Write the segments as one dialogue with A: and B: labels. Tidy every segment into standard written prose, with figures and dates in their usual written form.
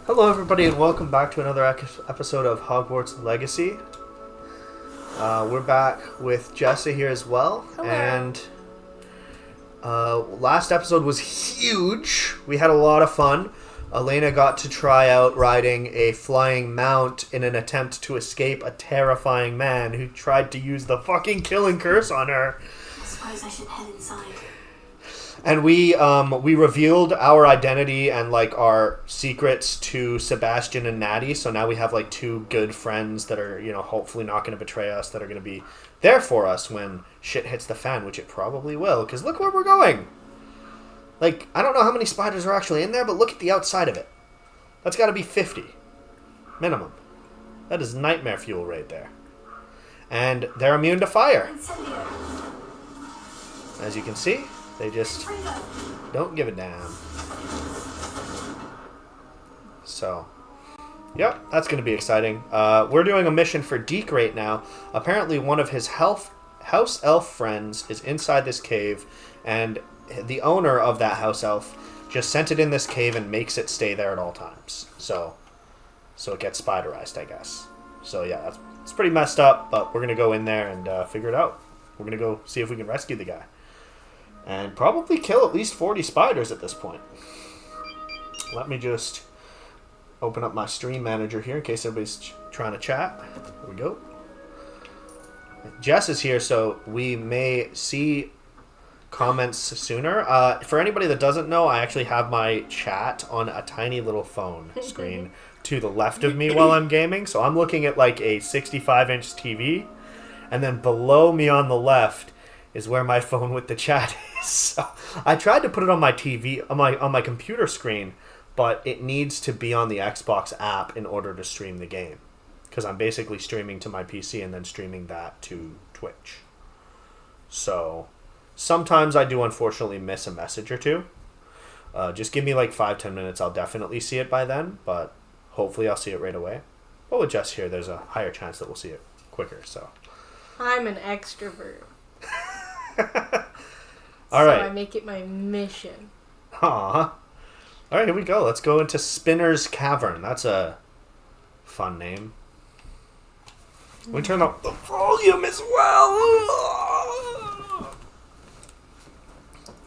A: Hello, everybody, and welcome back to another episode of Hogwarts Legacy. We're back with Jessa here as well.
B: Hello.
A: And last episode was huge. We had a lot of fun. Elena got to try out riding a flying mount in an attempt to escape a terrifying man who tried to use the fucking killing curse on her.
B: I suppose I should head inside.
A: And we revealed our identity and like our secrets to Sebastian and Natty. So now we have like two good friends that are, hopefully not going to betray us, that are going to be there for us when shit hits the fan, which it probably will. Because look where we're going. Like, I don't know how many spiders are actually in there, but look at the outside of it. That's got to be 50. Minimum. That is nightmare fuel right there. And they're immune to fire. As you can see. They just don't give a damn. So, yep, that's going to be exciting. We're doing a mission for Deke right now. Apparently one of his house elf friends is inside this cave, and the owner of that house elf just sent it in this cave and makes it stay there at all times. So it gets spiderized, I guess. So yeah, it's pretty messed up, but we're going to go in there and figure it out. We're going to go see if we can rescue the guy. And probably kill at least 40 spiders at this point. Let me just open up my stream manager here in case everybody's trying to chat. There we go. Jess is here, so we may see comments sooner. For anybody that doesn't know, I actually have my chat on a tiny little phone screen to the left of me while I'm gaming. So I'm looking at like a 65-inch TV. And then below me on the left is where my phone with the chat is. So I tried to put it on my TV, on my computer screen, but it needs to be on the Xbox app in order to stream the game. Because I'm basically streaming to my PC and then streaming that to Twitch. So sometimes I do unfortunately miss a message or two. Just give me like 5-10 minutes, I'll definitely see it by then, but hopefully I'll see it right away. But with Jess here, there's a higher chance that we'll see it quicker, so.
B: I'm an extrovert.
A: All right.
B: So I make it my mission.
A: All right, here we go. Let's go into Spinner's Cavern. That's a fun name. We turn up the volume as well.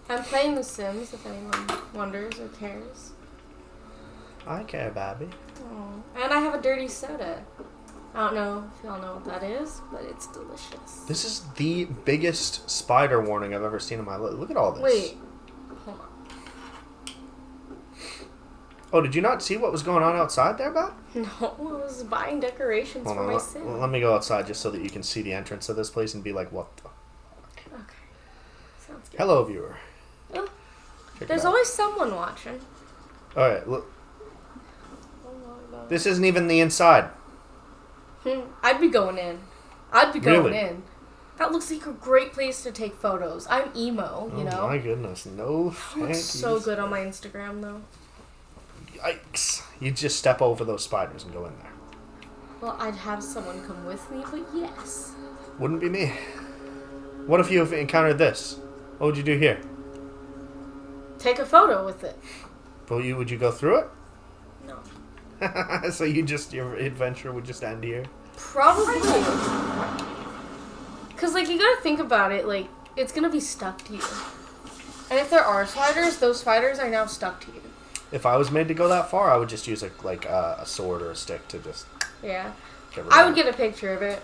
B: I'm playing The Sims, if anyone wonders or cares.
A: I care, Babby.
B: Oh. And I have a dirty soda. I don't know if y'all know what that is, but it's delicious.
A: This is the biggest spider warning I've ever seen in my life. Look at all this.
B: Wait. Hold on.
A: Oh, did you not see what was going on outside there, Bob?
B: No, I was buying decorations for my Sim.
A: Let me go outside just so that you can see the entrance of this place and be like, what the fuck?
B: Okay. Sounds good.
A: Hello, viewer.
B: Oh, there's always someone watching.
A: All right, look. This isn't even the inside.
B: I'd be going in. I'd be going
A: Really?
B: in. That looks like a great place to take photos. I'm emo, you know?
A: Oh my goodness, no
B: It
A: thank
B: looks so good on my Instagram, though.
A: Yikes. You just step over those spiders and go in there.
B: Well, I'd have someone come with me, but yes.
A: Wouldn't be me. What if you have encountered this? What would you do here?
B: Take a photo with it.
A: Would you go through it?
B: No.
A: So your adventure would just end here?
B: Probably. Because, like, you gotta think about it, like, it's gonna be stuck to you. And if there are spiders, those spiders are now stuck to you.
A: If I was made to go that far, I would just use a sword or a stick to just...
B: Yeah.
A: Get rid
B: I
A: of
B: would
A: it.
B: get a picture of it.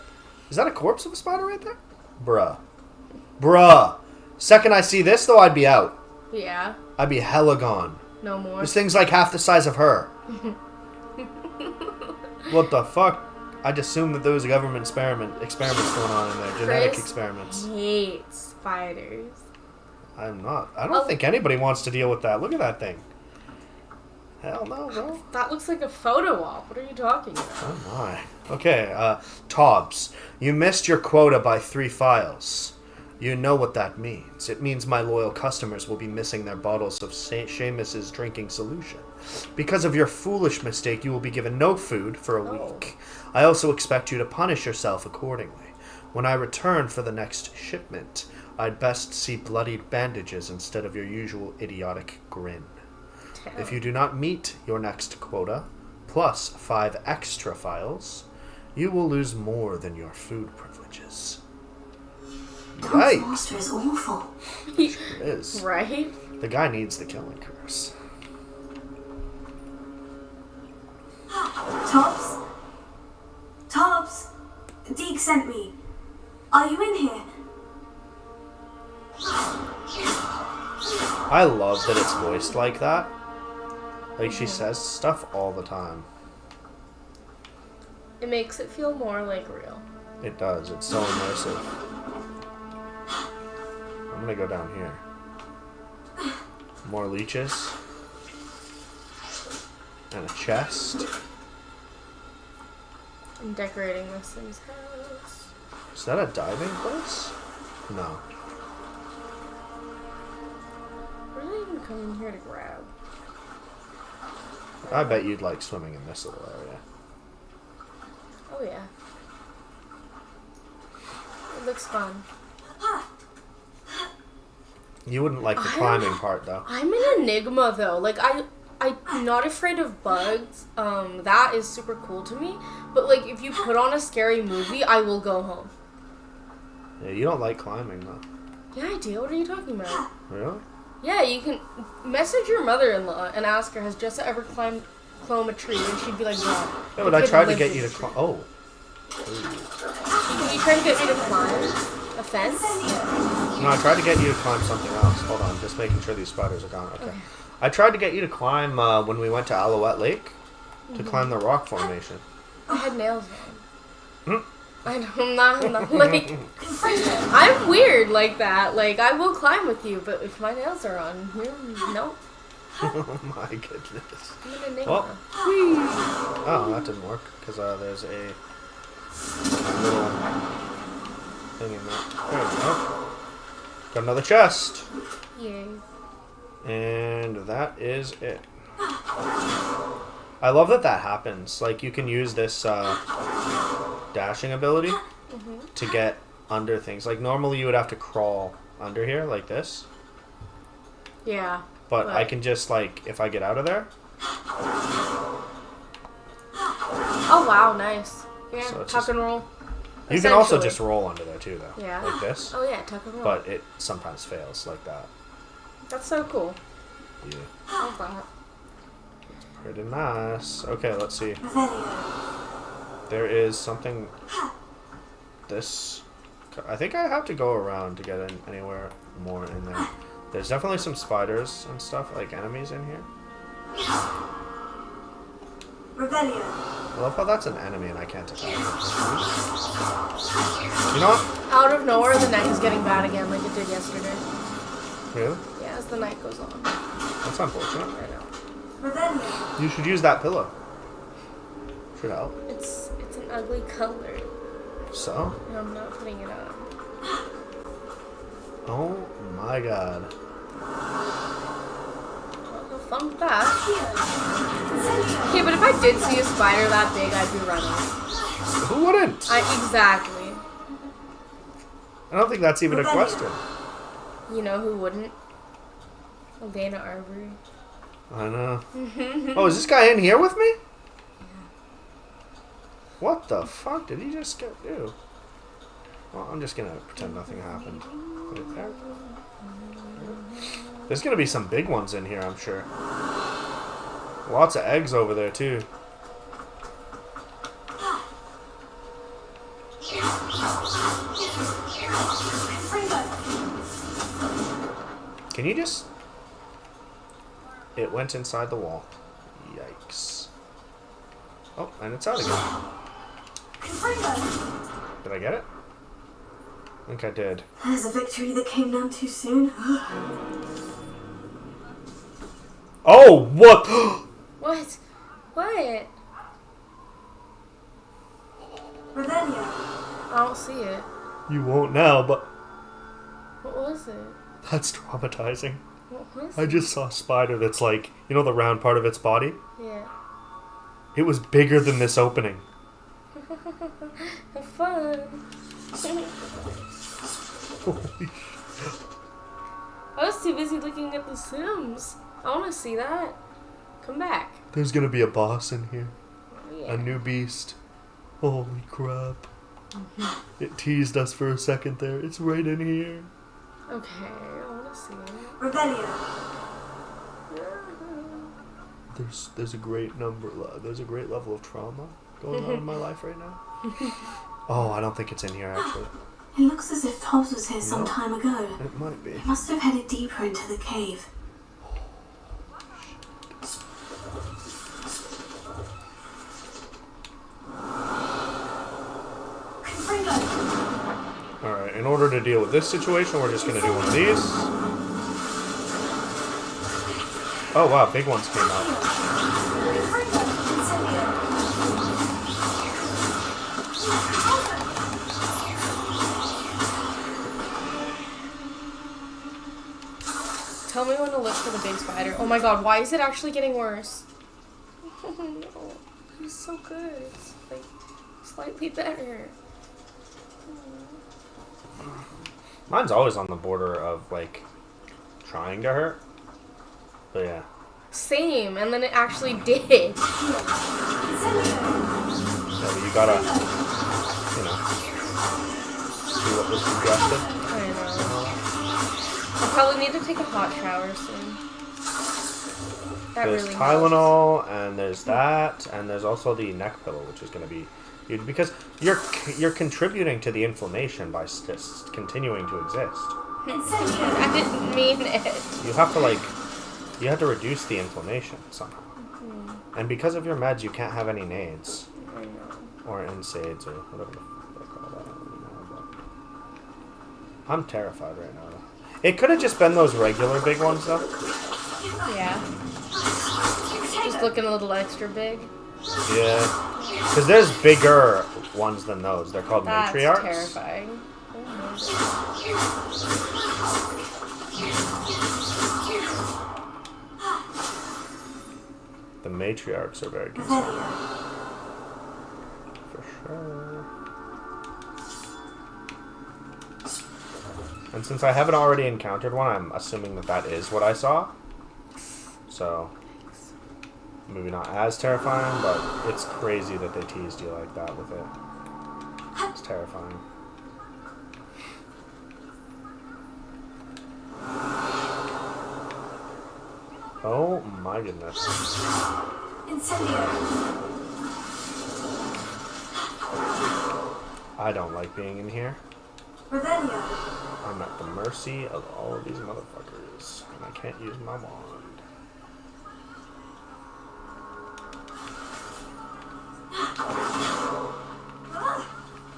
A: Is that a corpse of a spider right there? Bruh. Second I see this, though, I'd be out.
B: Yeah.
A: I'd be hella gone.
B: No more.
A: This thing's like half the size of her. What the fuck? I'd assume that there was government experiments going on in there. Genetic experiments.
B: Hates spiders.
A: I'm not. I don't think anybody wants to deal with that. Look at that thing. Hell no, bro.
B: That looks like a photo op. What are you talking about?
A: Oh my. Okay, Tobbs. You missed your quota by 3 files. You know what that means. It means my loyal customers will be missing their bottles of Seamus's drinking solution. Because of your foolish mistake, you will be given no food for a week. I also expect you to punish yourself accordingly. When I return for the next shipment, I'd best see bloodied bandages instead of your usual idiotic grin. If you do not meet your next quota, plus 5 extra files, you will lose more than your food privileges.
C: This monster is awful.
A: Sure is.
B: Right?
A: The guy needs the killing curse.
C: Tops? Tops? Deke sent me. Are you in here?
A: I love that it's voiced like that. Like, she says stuff all the time.
B: It makes it feel more like real.
A: It does. It's so immersive. I'm gonna go down here. More leeches. And a chest.
B: I'm decorating the Sims house.
A: Is that a diving place? No.
B: What did I even come in here to grab?
A: I bet you'd like swimming in this little area.
B: Oh yeah. It looks fun.
A: You wouldn't like the climbing part, though.
B: I'm an enigma though. Like I'm not afraid of bugs. That is super cool to me. But like if you put on a scary movie, I will go home.
A: Yeah, you don't like climbing, though.
B: Yeah, I do. What are you talking about?
A: Really?
B: Yeah, you can message your mother-in-law and ask her, has Jessa ever climbed a tree? And she'd be like, no.
A: Yeah, but I tried to get you to climb. Oh.
B: Are you trying to get me to climb a fence?
A: No, I tried to get you to climb something else. Hold on, just making sure these spiders are gone. Okay. I tried to get you to climb when we went to Alouette Lake to climb the rock formation.
B: I had nails on. I'm not like I'm weird like that. Like I will climb with you, but if my nails are on, no.
A: Oh my goodness.
B: I'm an enigma.
A: Well, oh, that didn't work because there's a little thing in there. There we go. Got another chest.
B: Yay.
A: And that is it. I love that that happens. Like, you can use this dashing ability to get under things. Like, normally you would have to crawl under here, like this.
B: Yeah.
A: But I can just, like, if I get out of there.
B: Oh, wow, nice. Yeah,
A: So it's
B: tuck
A: just-
B: and roll.
A: You can also
B: Essentially.
A: just roll under there, too, though.
B: Yeah.
A: Like this.
B: Oh, yeah, tuck and roll.
A: But it sometimes fails like that.
B: That's so cool.
A: Yeah.
B: I love that.
A: Pretty nice. Okay, let's see.
C: Revelio.
A: There is something. This. I think I have to go around to get in anywhere more in there. There's definitely some spiders and stuff, like enemies in here.
C: Revelio.
A: I love how that's an enemy and I can't attack it. You know what?
B: Out of nowhere, the night is getting bad again like it did yesterday.
A: Really?
B: Yeah, as the night goes on.
A: That's unfortunate.
B: I know.
C: Revelio.
A: You should use that pillow. Should help.
B: It's an ugly color.
A: So?
B: And I'm not putting it on.
A: Oh my god.
B: Well, have fun with that. Okay, but if I did see a spider that big, I'd be running.
A: Who wouldn't?
B: Exactly.
A: I don't think that's even a question.
B: You know who wouldn't? Elena Arbery.
A: I know. Oh, is this guy in here with me? What the fuck did he just do? Well, I'm just gonna pretend nothing happened. Right there. There's gonna be some big ones in here, I'm sure. Lots of eggs over there, too. Can you just... It went inside the wall. Yikes. Oh, and it's out again. Did I get it? I think I did.
C: There's a victory that came down too soon.
A: Oh, what?
B: What? What?
C: Revelio.
B: I don't see it.
A: You won't now, but
B: What was it?
A: that's traumatizing.
B: What was
A: I
B: it?
A: just saw a spider that's like, you know the round part of its body?
B: Yeah.
A: It was bigger than this opening.
B: Have fun.
A: Holy
B: I was too busy looking at The Sims. I want to see that. Come back.
A: There's gonna be a boss in here. A new beast. Holy crap. It teased us for a second there. It's right in here.
B: Okay, I want to see it.
C: Revelio.
A: There's a great level of trauma going on in my life right now. Oh, I don't think it's in here actually.
C: It looks as if Tobbs was here some time ago.
A: It might be.
C: He must have headed deeper into the cave.
A: Alright, in order to deal with this situation, we're just going to do one of these. Oh wow, big ones came out.
B: Tell me when to look for the big spider. Oh my god, why is it actually getting worse? Oh no, he's so good. It's like slightly better.
A: Mine's always on the border of like trying to hurt. But yeah.
B: Same, and then it actually did.
A: Yeah, but you gotta, you know, do what was suggested.
B: I know. I'll probably need to take a hot shower soon. That
A: There's
B: really
A: Tylenol, and there's that, and there's also the neck pillow, which is going to be huge because you're contributing to the inflammation by just continuing to exist.
B: I didn't mean it.
A: You have to reduce the inflammation somehow. Mm-hmm. And because of your meds, you can't have any NAIDs.
B: I know.
A: Or NSAIDs, or whatever they call that. I don't really know, but I'm terrified right now. It could have just been those regular big ones, though.
B: Yeah. Just looking a little extra big.
A: Yeah. Because there's bigger ones than those. They're called
B: That's
A: matriarchs.
B: Terrifying.
A: The matriarchs are very good. For sure. And since I haven't already encountered one, I'm assuming that is what I saw. So, maybe not as terrifying, but it's crazy that they teased you like that with it. It's terrifying. Oh my goodness.
C: Incendio.
A: I don't like being in here.
C: Revelio.
A: I'm at the mercy of all of these motherfuckers, and I can't use my wand.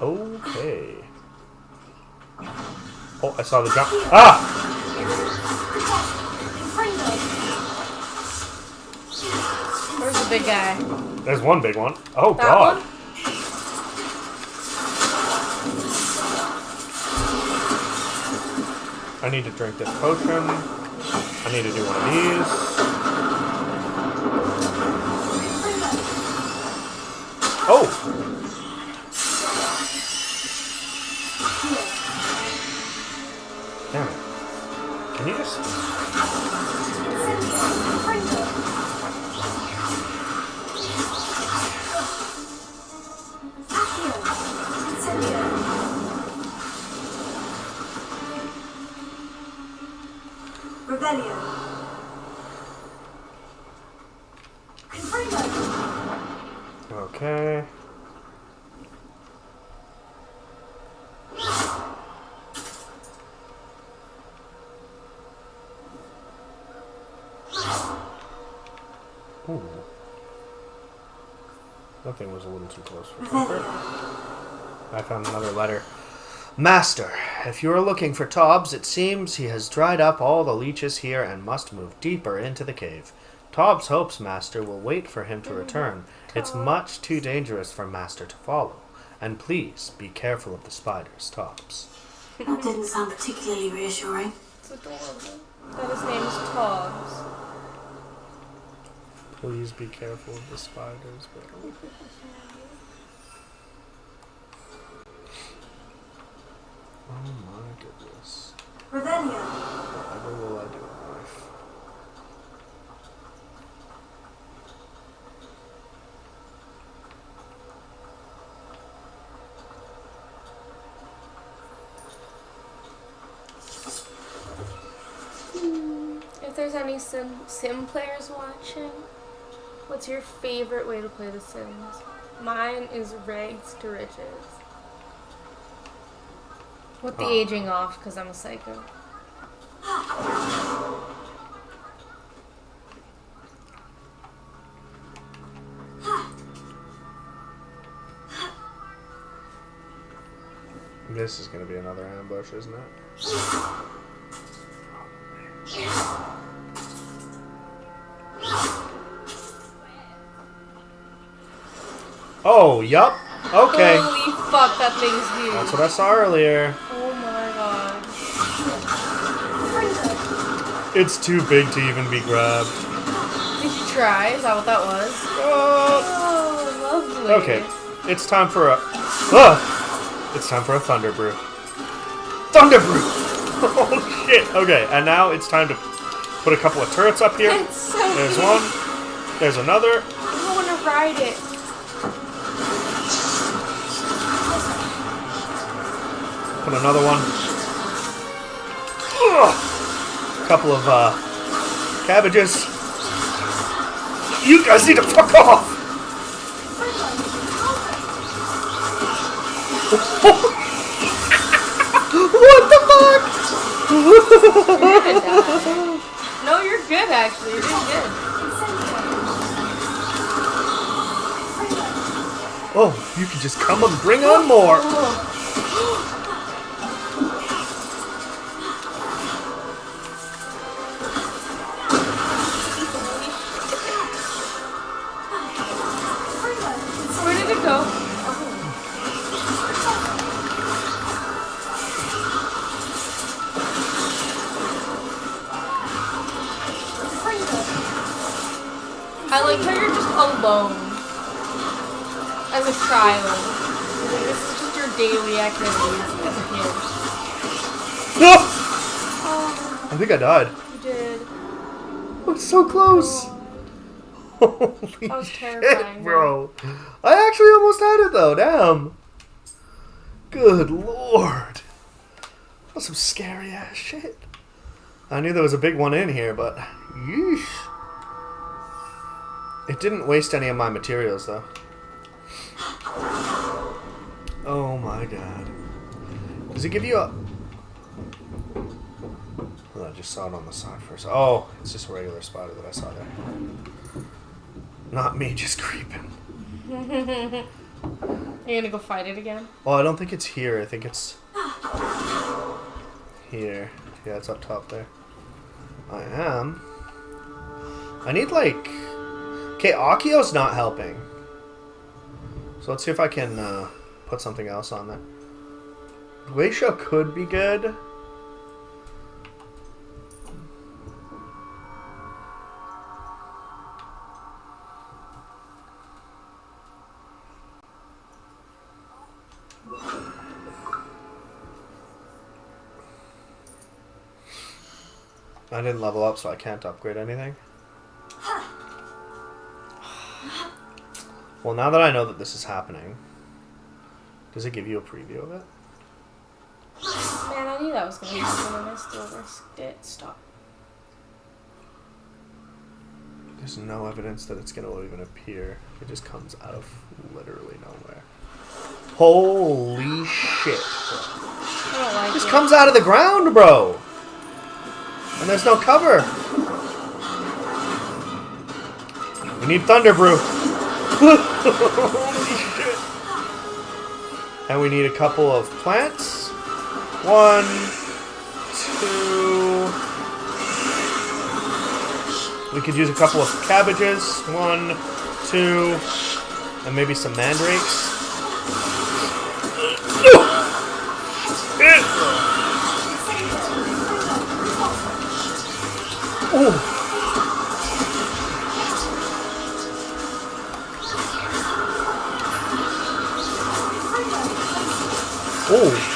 A: Okay. Oh, I saw the jump. Ah!
B: Where's the big guy?
A: There's one big one. Oh,
B: That
A: God.
B: one?
A: I need to drink this potion. I need to do one of these. Oh! Damn it. Can you just...
C: Revelio.
A: Okay. Ooh. That thing was a little too close for comfort. I found another letter. Master, if you are looking for Tobbs, it seems he has dried up all the leeches here and must move deeper into the cave. Tobbs hopes Master will wait for him to return. It's much too dangerous for Master to follow. And please, be careful of the spiders, Tobbs.
C: That didn't sound particularly reassuring.
B: It's adorable. That his name is Tobbs.
A: Please be careful of the spiders, but... Oh my goodness.
C: Revelio.
A: Whatever will I do in life?
B: there's any sim players watching, what's your favorite way to play The Sims? Mine is rags to riches. With the aging off, because I'm a psycho.
A: This is going to be another ambush, isn't it? Oh, yup. Okay.
B: Holy fuck, that thing's huge.
A: That's what I saw earlier.
B: Oh my god.
A: It's too big to even be grabbed.
B: Did you try? Is that what that was? Oh, lovely.
A: Okay. It's time for a... It's time for a Thunder Brew. Thunder Brew! Oh, shit. Okay, and now it's time to put a couple of turrets up here.
B: It's so
A: There's
B: big.
A: one. There's another.
B: I want to ride it.
A: Put another one. Ugh. Couple of cabbages. You guys need to fuck off! What the fuck?
B: You're gonna die. No, you're good actually. You're doing good.
A: Oh, you can just come and bring on more.
B: Where did it go? I like how you're just alone as a child. Like, this is just your daily activities as a kid.
A: No!
B: Oh,
A: I think I died.
B: you did.
A: I was so close. Holy
B: That was
A: shit,
B: terrifying,
A: bro. I actually almost had it though. Damn. Good lord. That was some scary ass shit. I knew there was a big one in here, but yeesh. It didn't waste any of my materials though. Oh my god. Does it give you a... Oh, I just saw it on the side first. Oh, it's just a regular spider that I saw there. Not me just creeping.
B: You're gonna go fight it again?
A: Well, I don't think it's here. I think it's here. Yeah, it's up top there. I am. I need like... Okay, Akio's not helping. So let's see if I can put something else on there. Glacial could be good. I didn't level up, so I can't upgrade anything. Well, now that I know that this is happening, does it give you a preview of it?
B: Man, I knew that was gonna happen and I still risked it. Stop.
A: There's no evidence that it's going to even appear. It just comes out of literally nowhere. Holy shit, bro.
B: I don't like
A: It just
B: it.
A: comes out of the ground, bro. And there's no cover. We need Thunder Brew. Holy shit. And we need a couple of plants. 1, 2. We could use a couple of cabbages. 1, 2. And maybe some mandrakes. Oh. Oh.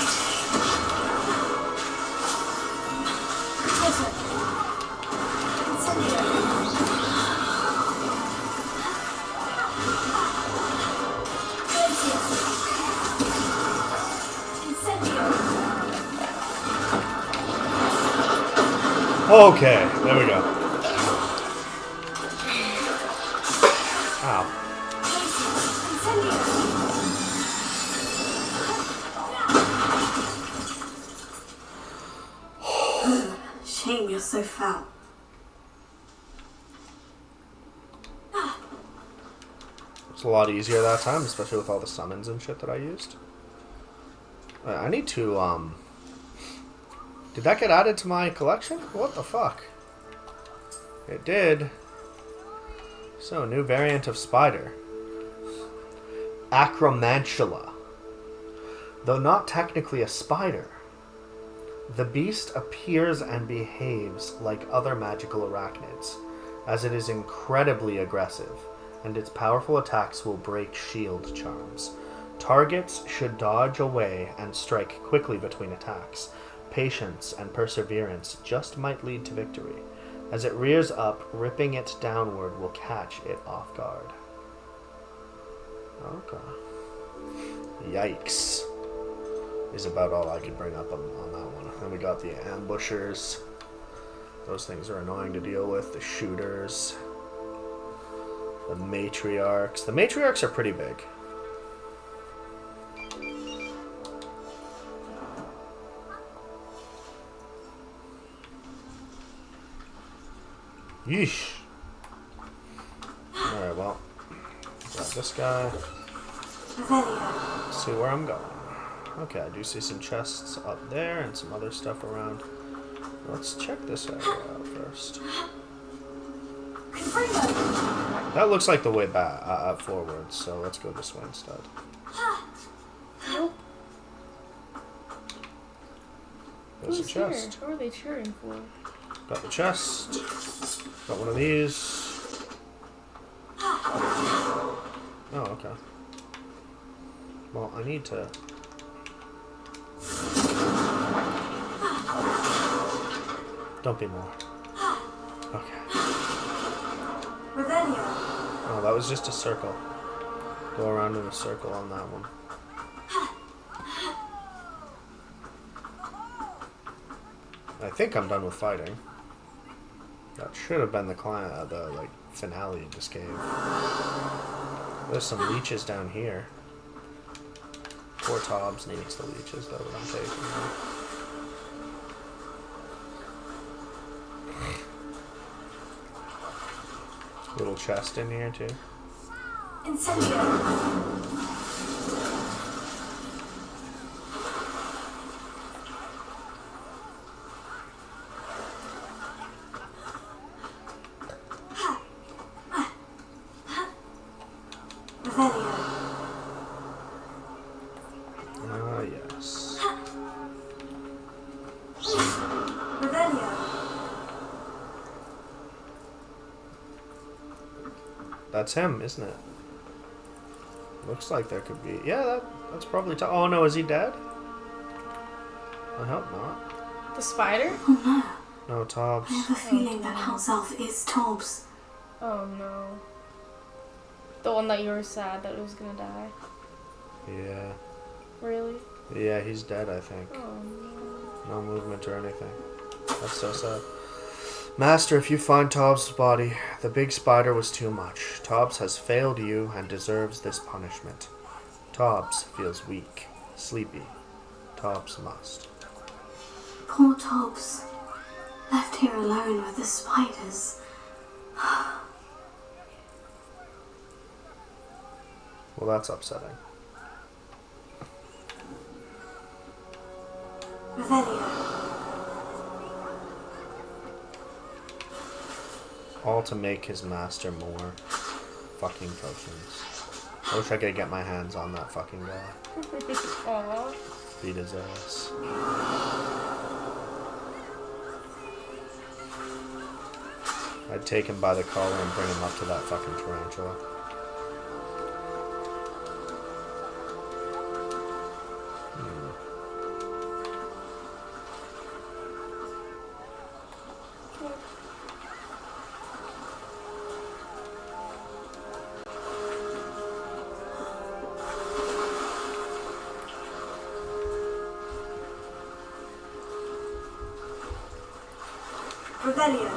A: Okay, there we go.
C: Shame you're so foul.
A: It's a lot easier that time, especially with all the summons and shit that I used. I need to, Did that get added to my collection? What the fuck? It did. So, new variant of spider. Acromantula. Though not technically a spider, the beast appears and behaves like other magical arachnids, as it is incredibly aggressive, and its powerful attacks will break shield charms. Targets should dodge away and strike quickly between attacks. Patience and perseverance just might lead to victory. As it rears up, ripping it downward will catch it off guard. Okay. Yikes. Is about all I could bring up on that one. Then we got the ambushers. Those things are annoying to deal with. The shooters. The matriarchs. The matriarchs are pretty big. Yeesh. Alright, well. Grab this guy. See where I'm going. Okay, I do see some chests up there and some other stuff around. Let's check this area out first. That looks like the way back forward, so let's go this way instead. There's a chest.
B: Who are they cheering for?
A: Got the chest. Got one of these. Oh, okay. Well, I need to... Don't be more. Okay. Oh, that was just a circle. Go around in a circle on that one. I think I'm done with fighting. That should have been the finale of this cave. There's some leeches down here. Poor Tobbs needs the leeches though, but I'm taking them. Little chest in here too.
C: Incendio.
A: Yes. That's him, isn't it? Looks like there could be... Yeah, that's probably... Oh no, is he dead? I hope not.
B: The spider?
C: Oh no.
A: No, Tobbs.
C: I have a feeling that house elf is Tobbs.
B: Oh no. The one that you were sad that was gonna die.
A: Yeah.
B: Really?
A: Yeah, he's dead, I think.
B: Oh no.
A: No movement or anything. That's so sad. Master, if you find Tobbs' body, the big spider was too much. Tobbs has failed you and deserves this punishment. Tobbs feels weak, sleepy. Tobbs must.
C: Poor Tobbs. Left here alone with the spiders.
A: Well, that's upsetting.
C: Revelio.
A: All to make his master more fucking potions. I wish I could get my hands on that fucking guy.
B: Aww.
A: Beat his ass. I'd take him by the collar and bring him up to that fucking tarantula.
C: Revelio.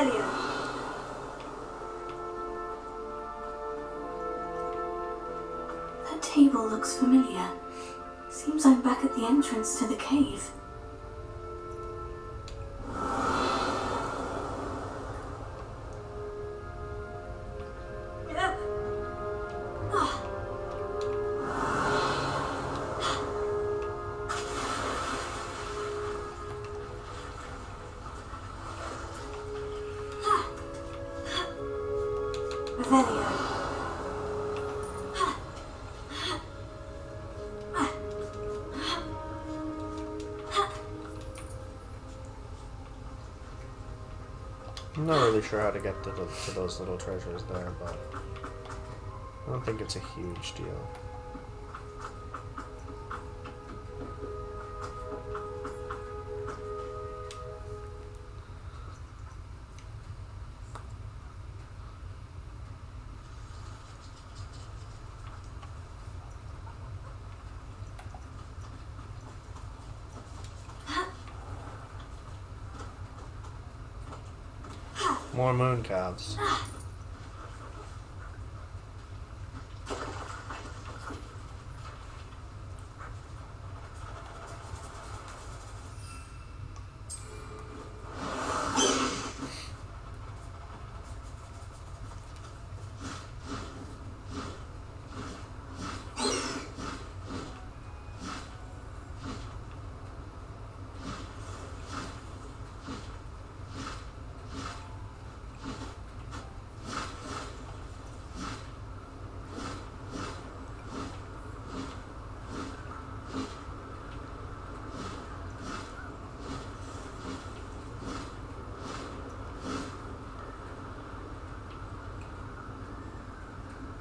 C: Revelio. That table looks familiar. Seems I'm back at the entrance to the cave. Revelio.
A: I'm not really sure how to get to those little treasures there, but I don't think it's a huge deal. More moon calves.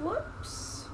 B: Whoops.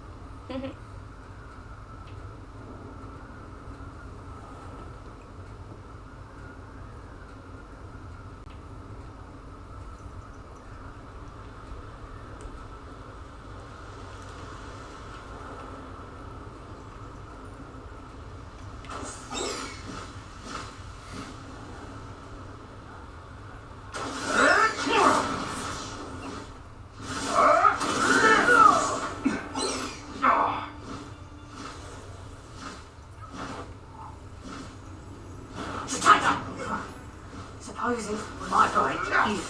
C: Supposing my right is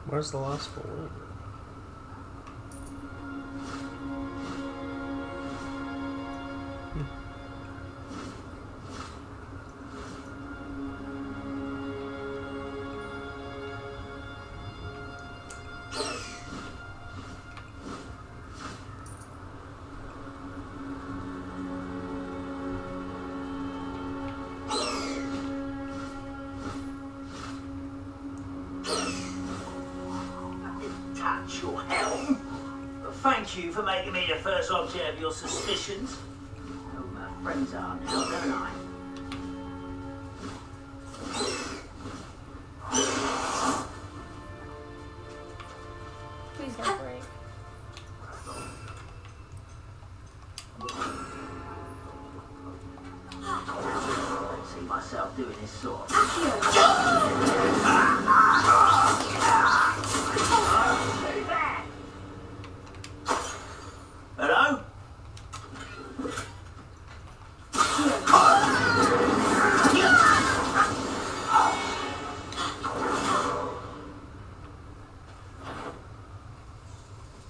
A: Where's the last balloon?
D: Touch your helm. Thank you for making me the first object of your suspicions. Oh, my friends are now, don't I?
B: Please don't break.
D: I don't see myself doing this sort of Hello?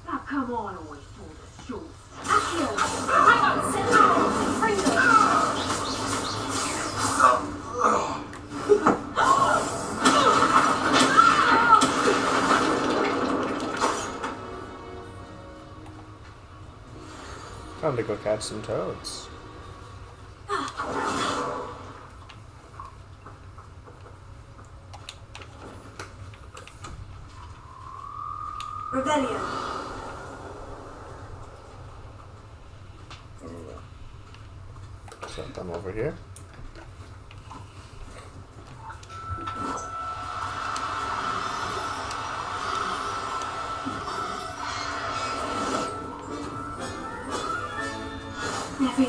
C: Now come on, always for the short.
A: Time to go catch some toads.
C: Revelio.
A: Set them over here.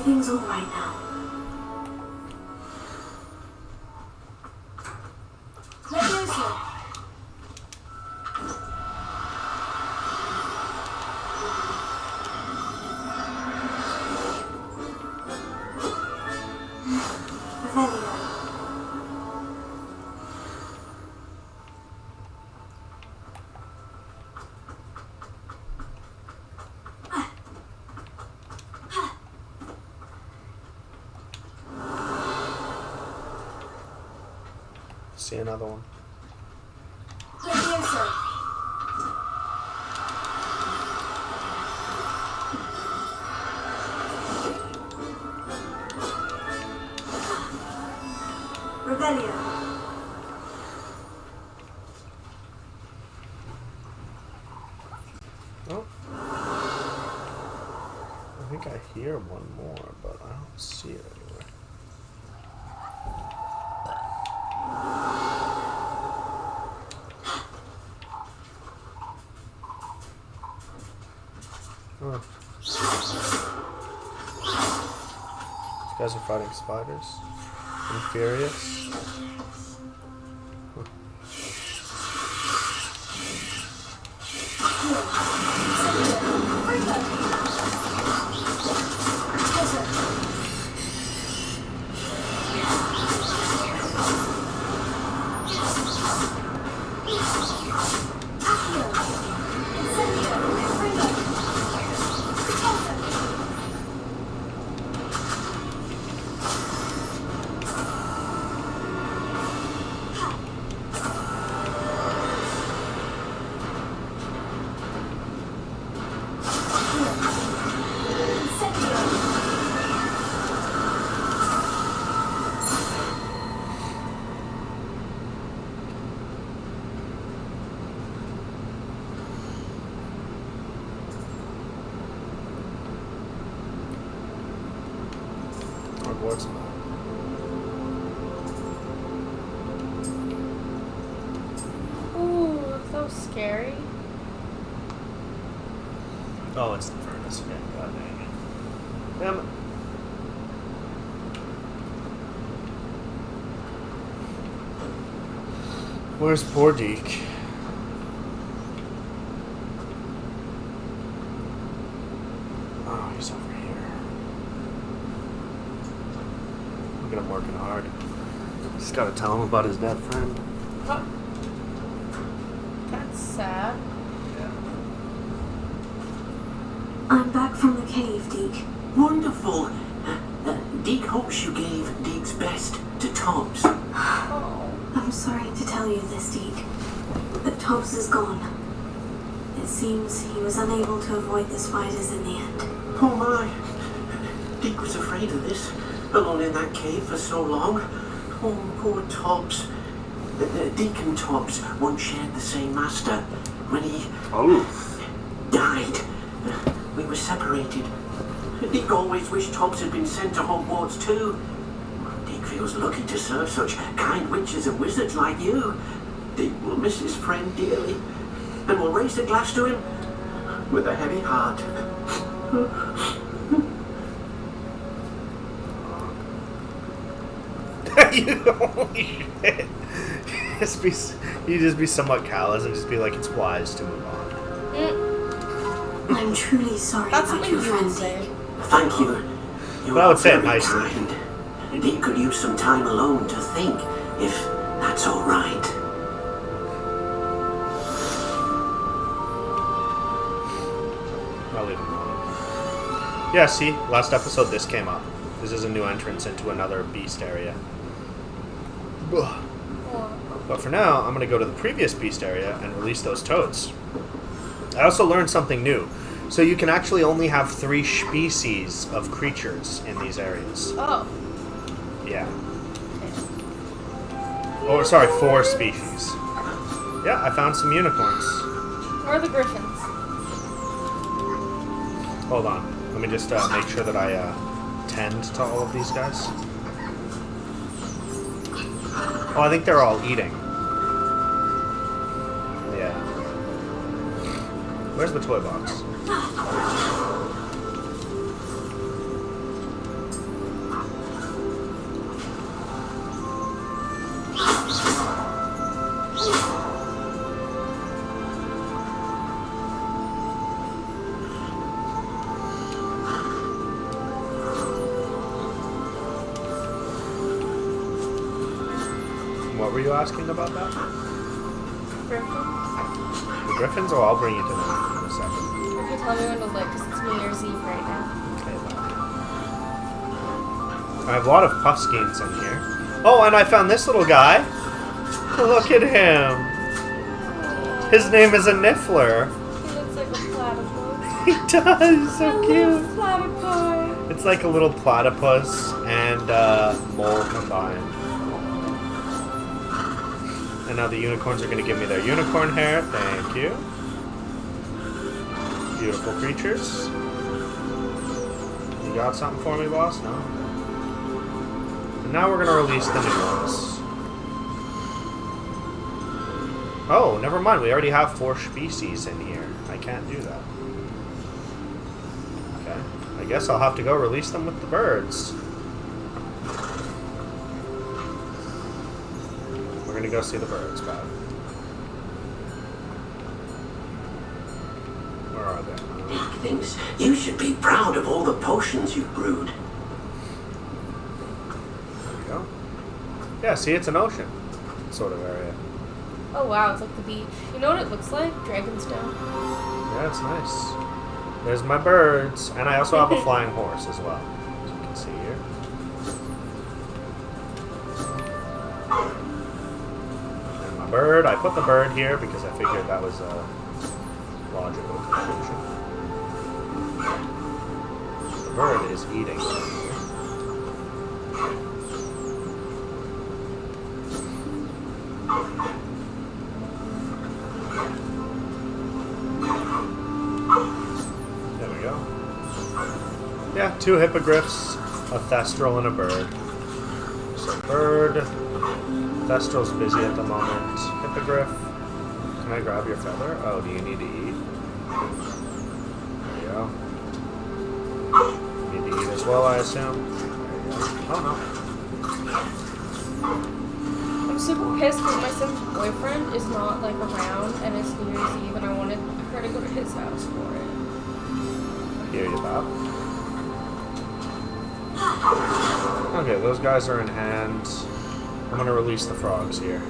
C: Everything's all right now. Leviosa! Revelio.
A: See another one.
C: Leviosa! Revelio.
A: Oh. I think I hear one more, but I don't see it anywhere. Oh. These guys are fighting spiders. Infurious. Hogwart's map.
B: Ooh, that was scary.
A: Oh, it's the furnace again. God dang it. Damn it. Where's poor Deke? Oh, he's over here. Look at him working hard. Just gotta tell him about his dead friend.
B: That's sad.
A: Yeah.
C: I'm back from the cave, Deke.
D: Wonderful. Deke hopes you gave Deke's best to Tobbs.
B: Oh.
C: I'm sorry to tell you this, Deke, but Tobbs is gone. It seems he was unable to avoid the spiders in the end.
D: Oh my. Deke was afraid of this, alone in that cave for so long. Oh, poor Tobbs. Deke and Tobbs once shared the same master. When he died, we were separated. Deke always wished Tobbs had been sent to Hogwarts too. Deke feels lucky to serve such kind witches and wizards like you. Deke will miss his friend dearly, and will raise a glass to him with a heavy heart.
A: Holy shit. You just be somewhat callous and just be like, it's wise to move on.
C: I'm truly sorry
B: That's
C: about
B: something
C: your
B: you
C: friend,
B: would say.
C: Deke.
D: Thank you. You
A: But I would say it
D: very
A: nicely.
D: kind. Deke could use some time alone to think, if that's all right.
A: I'll leave him alone. Yeah, see, last episode this came up. This is a new entrance into another beast area. Ugh. But for now, I'm going to go to the previous beast area and release those toads. I also learned something new. So you can actually only have 3 species of creatures in these areas.
B: Oh.
A: Yeah. Oh, sorry, 4 species. Yeah, I found some unicorns.
B: Where are the griffins?
A: Hold on. Let me just make sure that I tend to all of these guys. Oh, I think they're all eating. Yeah. Where's the toy box? What were you asking about that?
B: Griffin?
A: The griffins? Oh, I'll bring you to them in a second.
B: Okay, tell me when to look, because it's New Year's Eve right now.
A: Okay, bye. I have a lot of puffskeins in here. Oh, and I found this little guy. Look at him. His name is a Niffler.
B: He looks like a platypus.
A: He does. So
B: I
A: cute.
B: love platypus.
A: It's like a little platypus and mole combined. And now the unicorns are going to give me their unicorn hair. Thank you. Beautiful creatures. You got something for me, boss? No? And now we're going to release the new ones. Oh, never mind. We already have 4 species in here. I can't do that. Okay. I guess I'll have to go release them with the birds. We're going to go see the birds, guys. Where are they?
D: Dick thinks you should be proud of all the potions you've brewed.
A: There we go. Yeah, see, it's an ocean sort of area.
B: Oh wow, it's like the beach. You know what it looks like? Dragonstone.
A: Yeah, it's nice. There's my birds. And I also have a flying horse as well, as you can see here. And my bird, I put the bird here because I figured that was a logical conclusion. The bird is eating. There we go. Yeah, 2 hippogriffs, a thestral, and a bird. So bird, thestral's busy at the moment. Hippogriff, can I grab your feather? Oh, do you need to eat? There you go. You need to eat as well, I assume. There you go. Oh no.
B: I'm super pissed because my son's boyfriend is not like around and it's New Year's Eve and I wanted her to go to his house for it.
A: Hear you, Bob. Okay, those guys are in hand. I'm gonna release the frogs here.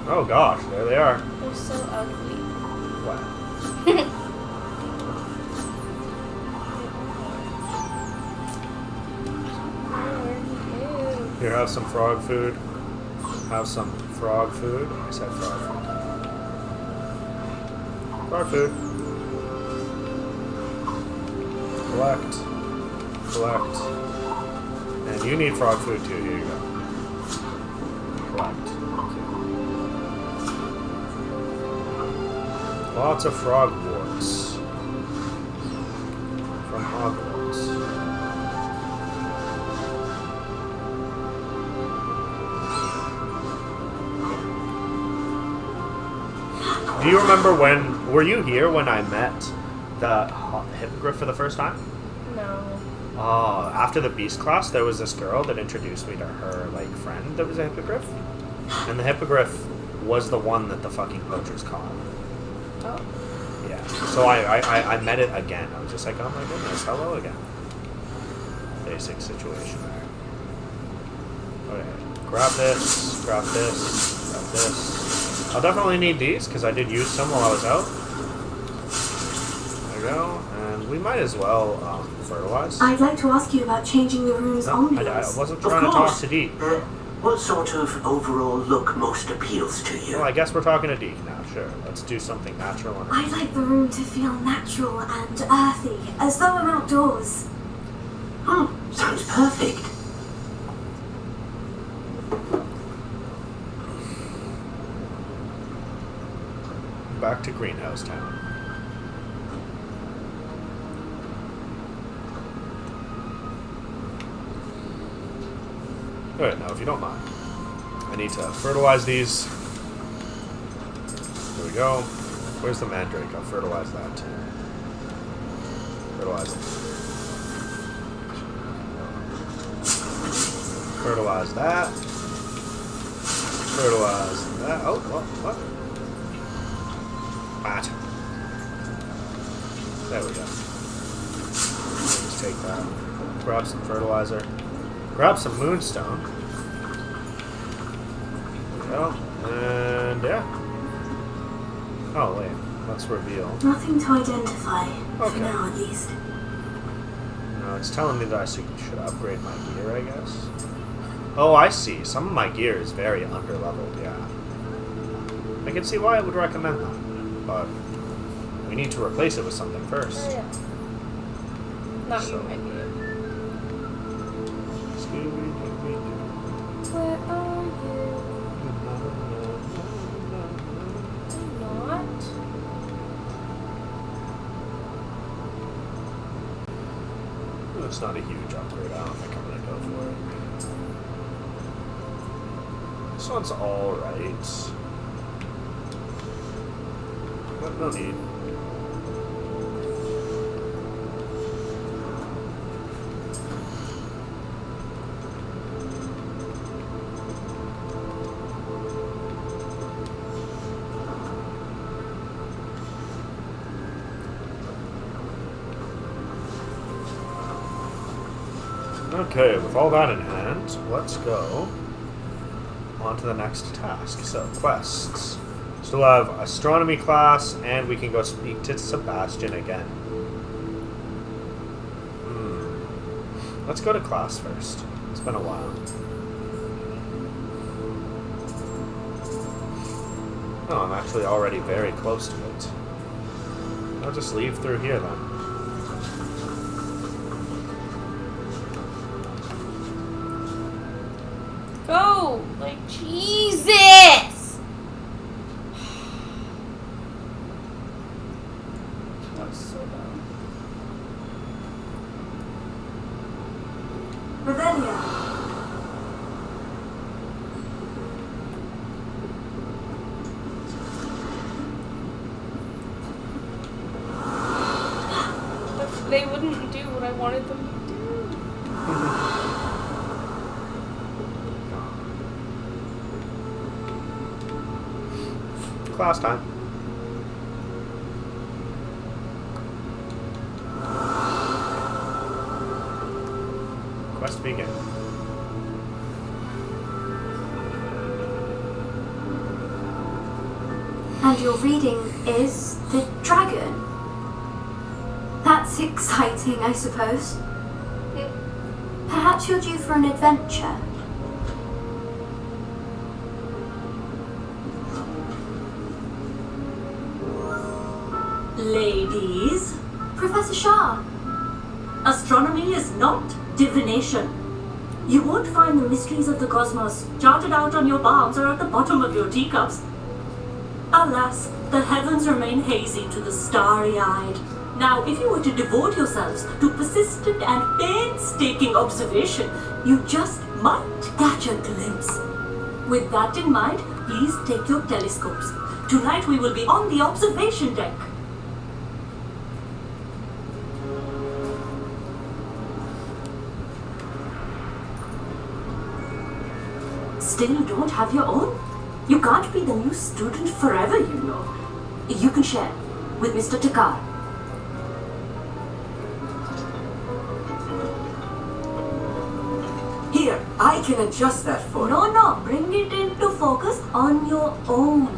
A: Oh gosh, there they are.
B: They're so ugly.
A: What? Here, have some frog food. Have some frog food. I said frog food. Frog food. Collect. Collect. And you need frog food too. Here you go. Collect. Okay. Lots of frog warts. From Hogwarts. Do you remember when, were you here when I met the hippogriff for the first time?
B: No.
A: Oh, after the beast class, there was this girl that introduced me to her, like, friend that was a hippogriff. And the hippogriff was the one that the fucking poachers caught.
B: Oh.
A: Yeah. So I met it again. I was just like, oh my goodness, hello again. Basic situation there. Okay. Grab this, grab this, grab this. I'll definitely need these, because I did use some while I was out. There we go. And we might as well fertilize.
C: I'd like to ask you about changing the room's
A: No, I
C: ambience.
A: wasn't
D: Of
A: trying to talk
D: course.
A: to Deke.
D: What sort of overall look most appeals to you?
A: Well, I guess we're talking to Deke now. Sure. Let's do something natural. And
C: I'd like the room to feel natural and earthy, as though I'm outdoors.
D: Sounds perfect.
A: back to Greenhouse Town. Alright, now if you don't mind, I need to fertilize these. There we go. Where's the mandrake? I'll fertilize that too. Fertilize it. Fertilize that. Fertilize that. Oh, what? That. There we go. Just take that. Grab some fertilizer. Grab some moonstone. There we go. And yeah. Oh wait, let's reveal.
C: Nothing to identify,
A: Okay.
C: for now at least.
A: No, it's telling me that I should upgrade my gear, I guess. Oh, I see. Some of my gear is very underleveled, yeah. I can see why I would recommend that, but we need to replace it with something first.
B: Oh, yeah. Not
A: So-
B: you, my dear.
A: Scooby-Dooby-Doo.
B: Where are you? I'm not.
A: It's not a huge upgrade. I don't think I'm gonna go for it. This one's alright. But no need. Okay, with all that in hand, let's go on to the next task. So, quests. Still have astronomy class, and we can go speak to Sebastian again. Let's go to class first. It's been a while. Oh, I'm actually already very close to it. I'll just leave through here then.
B: Go! Like, Jesus! That was so dumb.
C: Revelia.
B: But they wouldn't do what I wanted them to do.
A: Class time. Quest begin.
C: And your reading is the dragon. That's exciting, I suppose. Perhaps you're due for an adventure.
E: Ladies,
C: Professor Shah.
E: astronomy is not divination. You won't find the mysteries of the cosmos charted out on your palms or at the bottom of your teacups. Alas, the heavens remain hazy to the starry-eyed. Now, if you were to devote yourselves to persistent and painstaking observation, you just might catch a glimpse. With that in mind, please take your telescopes. Tonight we will be on the observation deck. Still you don't have your own? You can't be the new student forever, you know. You can share with Mr. Takar.
F: Here, I can adjust that for you.
E: No, bring it into focus on your own.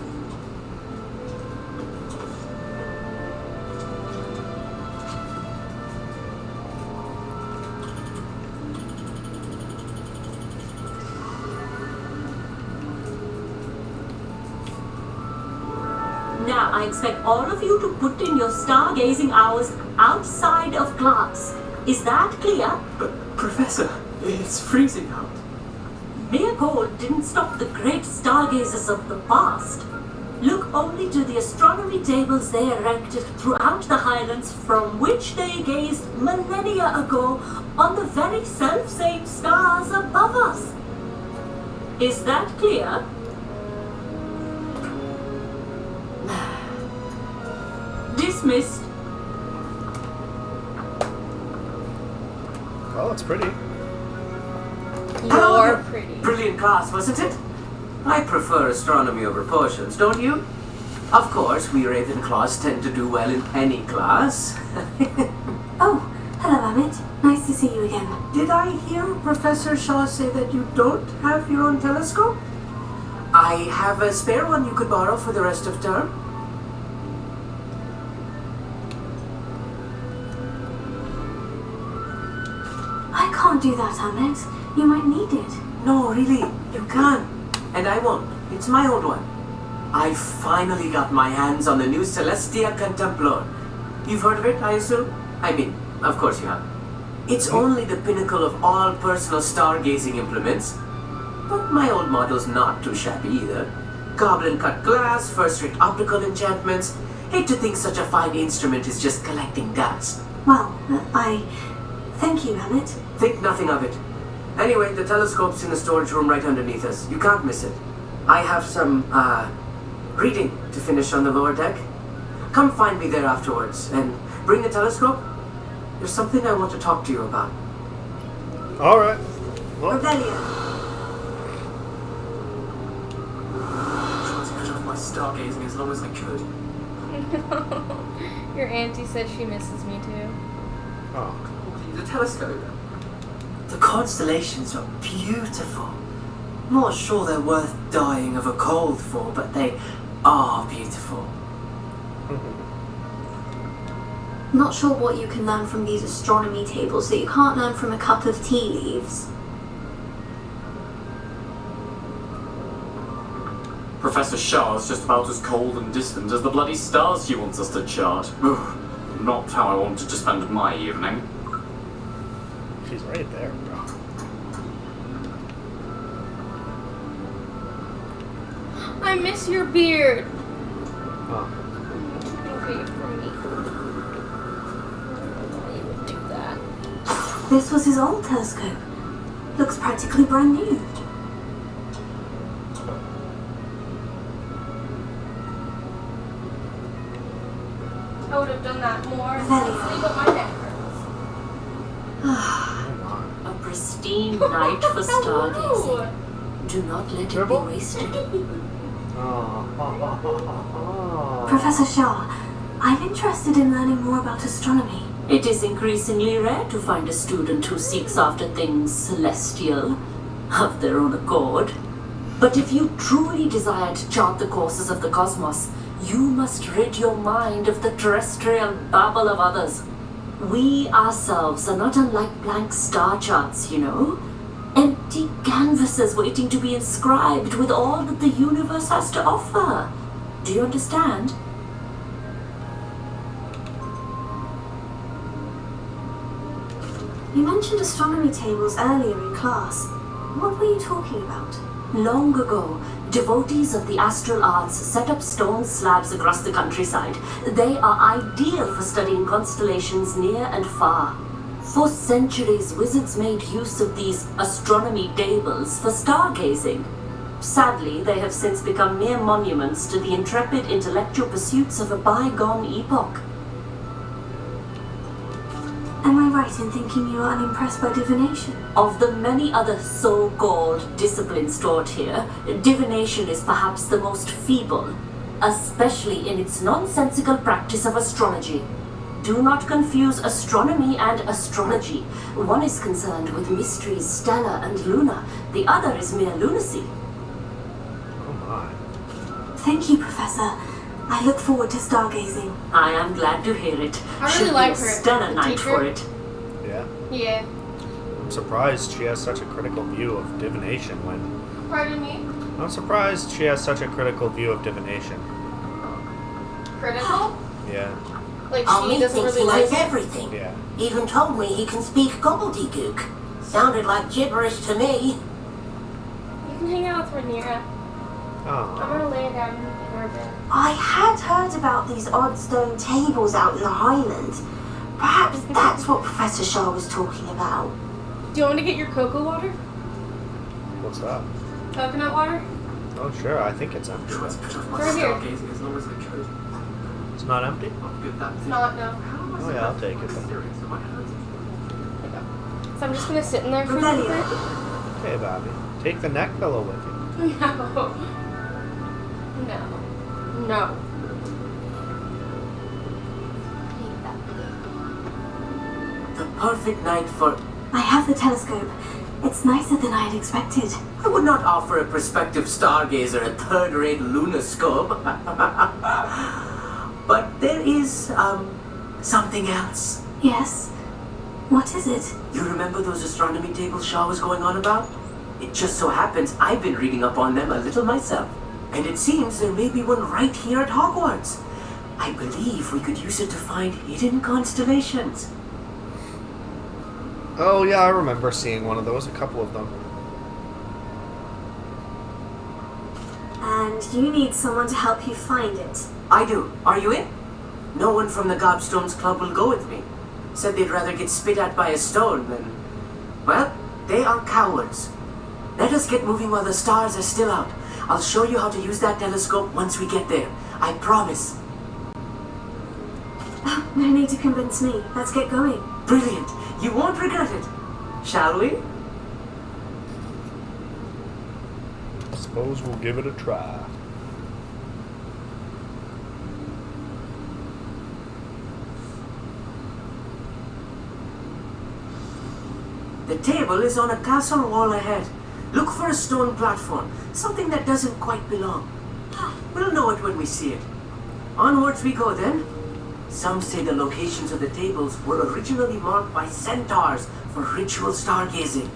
E: Now, I expect all of you to put in your stargazing hours outside of class. Is that clear?
F: But, Professor, it's freezing out.
E: Mere cold didn't stop the great stargazers of the past. Look only to the astronomy tables they erected throughout the Highlands from which they gazed millennia ago on the very self-same stars above us. Is that clear? Dismissed.
A: Well, it's pretty.
B: You're pretty.
F: Brilliant class, wasn't it? I prefer astronomy over potions, don't you? Of course, we Ravenclaws tend to do well in any class.
C: Oh, hello, Hammett. Nice to see you again.
D: Did I hear Professor Shaw say that you don't have your own telescope? I have a spare one you could borrow for the rest of term.
C: I can't do that, Hammett. You might need it.
D: No, really, you can't. And I won't. It's my old one. I finally got my hands on the new Celestia Contemplar. You've heard of it, I assume? I mean, of course you have. It's only the pinnacle of all personal stargazing implements. But my old model's not too shabby either. Goblin-cut glass, first-rate optical enchantments. Hate to think such a fine instrument is just collecting dust.
C: Well, thank you, Hammett.
D: Think nothing of it. Anyway, the telescope's in the storage room right underneath us. You can't miss it. I have some, reading to finish on the lower deck. Come find me there afterwards, and bring the telescope. There's something I want to talk to you about.
A: All right. Well,
C: Revelio.
G: Tried to put off my stargazing as long as I could.
B: Your auntie says she misses me too.
A: oh.
G: The telescope.
F: The constellations are beautiful. Not sure they're worth dying of a cold for, but they are beautiful.
C: Not sure what you can learn from these astronomy tables that you can't learn from a cup of tea leaves.
H: Professor Shah's just about as cold and distant as the bloody stars she wants us to chart. Ugh, not how I wanted to spend my evening.
A: She's right there, bro.
B: I miss your beard.
A: Oh.
B: Keep away from me. Why you would do that?
C: This was his old telescope. Looks practically brand new.
B: I would have done that more
C: Very.
B: honestly, but my neck hurts.
E: A pristine night for stargazing. Do not let it be
A: Dribble?
E: wasted.
C: Professor Shaw, I'm interested in learning more about astronomy.
E: It is increasingly rare to find a student who seeks after things celestial of their own accord. But if you truly desire to chart the courses of the cosmos, you must rid your mind of the terrestrial babble of others. We ourselves are not unlike blank star charts, you know. Empty canvases waiting to be inscribed with all that the universe has to offer. Do you understand?
C: You mentioned astronomy tables earlier in class. What were you talking about?
E: Long ago, devotees of the astral arts set up stone slabs across the countryside. They are ideal for studying constellations near and far. For centuries, wizards made use of these astronomy tables for stargazing. Sadly, they have since become mere monuments to the intrepid intellectual pursuits of a bygone epoch.
C: Am I right in thinking you are unimpressed by divination?
E: Of the many other so-called disciplines taught here, divination is perhaps the most feeble, especially in its nonsensical practice of astrology. Do not confuse astronomy and astrology. One is concerned with mysteries stellar and lunar, the other is mere lunacy.
A: Oh my.
C: Thank you, Professor. I look forward to stargazing.
E: I am glad to hear it.
B: I really
E: Should
B: like
E: be a
B: her,
E: stellar
B: the
E: night
B: teacher.
E: for it.
A: Yeah.
B: Yeah.
A: I'm surprised she has such a critical view of divination when...
B: Pardon me?
A: I'm surprised she has such a critical view of divination.
B: Critical?
A: Yeah.
B: Like
F: Omni
B: she doesn't
F: thinks
B: really
F: he
B: like
F: knows
B: it?
F: everything.
A: Yeah.
F: Even told me he can speak gobbledygook. Sounded like gibberish to me.
B: You can hang out with Rhaenyra. I'm
A: Oh.
B: gonna lay down in her bed.
C: I had heard about these odd stone tables out in the Highlands. Perhaps that's what Professor Shaw was talking about.
B: Do you want me to get your cocoa water?
A: What's that?
B: Coconut water?
A: Oh, sure. I think it's empty.
G: Tried to put off my
B: Right here.
G: stargazing as long as I could.
A: It's not empty?
G: Not good that
B: It's
G: thing.
B: not, no.
G: How am I
A: Oh, yeah, I'll
G: supposed to
A: take
G: be
A: it then.
G: serious in my hands?
B: So I'm just gonna sit in there for a little bit.
A: Okay, Bobby. Take the neck pillow with you.
B: No. No. No.
C: Hate that.
D: The
F: perfect night for...
C: I have the telescope. It's nicer than I had expected.
F: I would not offer a prospective stargazer a third-rate lunoscope. But there is, something else.
C: Yes? What is it?
F: You remember those astronomy tables Shaw was going on about? It just so happens I've been reading up on them a little myself. And it seems there may be one right here at Hogwarts. I believe we could use it to find hidden constellations.
A: Oh, yeah, I remember seeing one of those, a couple of them.
C: And you need someone to help you find it.
F: I do. Are you in? No one from the Gobstones Club will go with me. Said they'd rather get spit at by a stone than... Well, they are cowards. Let us get moving while the stars are still out. I'll show you how to use that telescope once we get there. I promise.
C: No need to convince me. Let's get going.
F: Brilliant. You won't regret it. Shall we?
A: I suppose we'll give it a try.
F: The table is on a castle wall ahead. Look for a stone platform, something that doesn't quite belong. We'll know it when we see it. Onwards we go then. Some say the locations of the tables were originally marked by centaurs for ritual stargazing.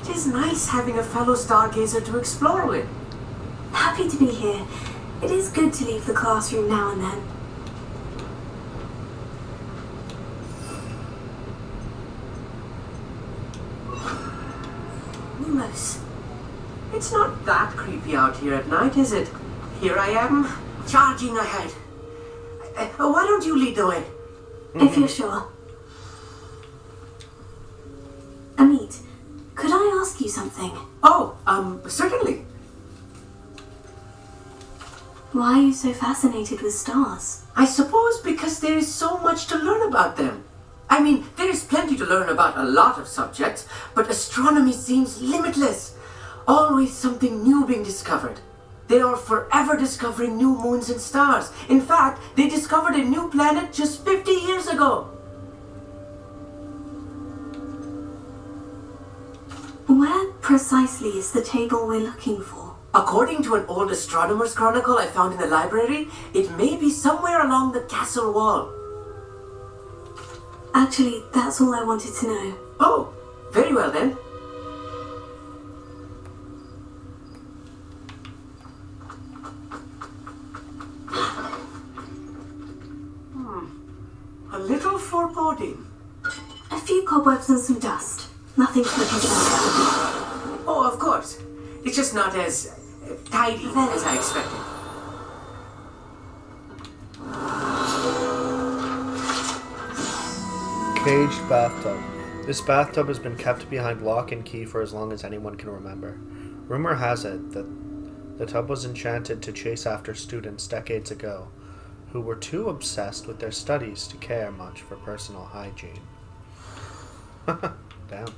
F: It is nice having a fellow stargazer to explore with.
C: Happy to be here. It is good to leave the classroom now and then. Lumos.
F: It's not that creepy out here at night, is it? Here I am, charging ahead. Why don't you lead the way?
C: If you're sure. Amit, could I ask you something?
F: Oh, certainly.
C: Why are you so fascinated with stars?
F: I suppose because there is so much to learn about them. I mean, there is plenty to learn about a lot of subjects, but astronomy seems limitless. Always something new being discovered. They are forever discovering new moons and stars. In fact, they discovered a new planet just 50 years ago.
C: Where precisely is the table we're looking for?
F: According to an old astronomer's chronicle I found in the library, it may be somewhere along the castle wall.
C: Actually, that's all I wanted to know.
F: Oh, very well then. A little foreboding.
C: A few cobwebs and some dust. Nothing to be concerned about.
F: Oh, of course. It's just not as tidy as I expected.
A: Caged bathtub. This bathtub has been kept behind lock and key for as long as anyone can remember. Rumor has it that the tub was enchanted to chase after students decades ago who were too obsessed with their studies to care much for personal hygiene. Damn.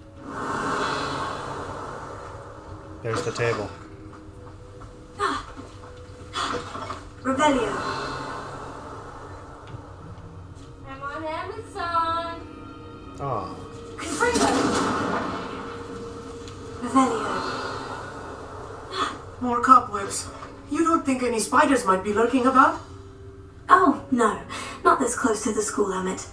A: There's the table.
C: Revelio.
B: I'm on Amazon.
A: Aw.
C: Confringo. Revelio.
F: More cobwebs. You don't think any spiders might be lurking about?
C: Oh, no. Not this close to the school, Emmett.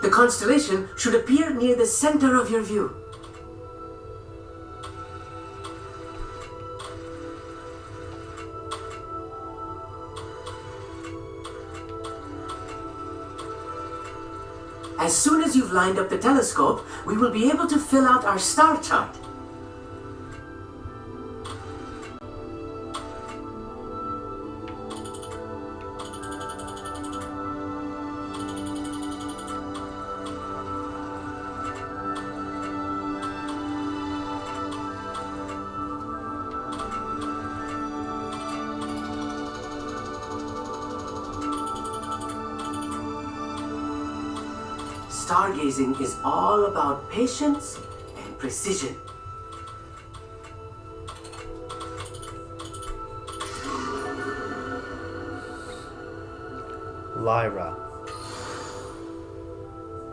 F: The constellation should appear near the center of your view. As soon as you've lined up the telescope, we will be able to fill out our star chart. stargazing is all about patience and precision.
A: Lyra.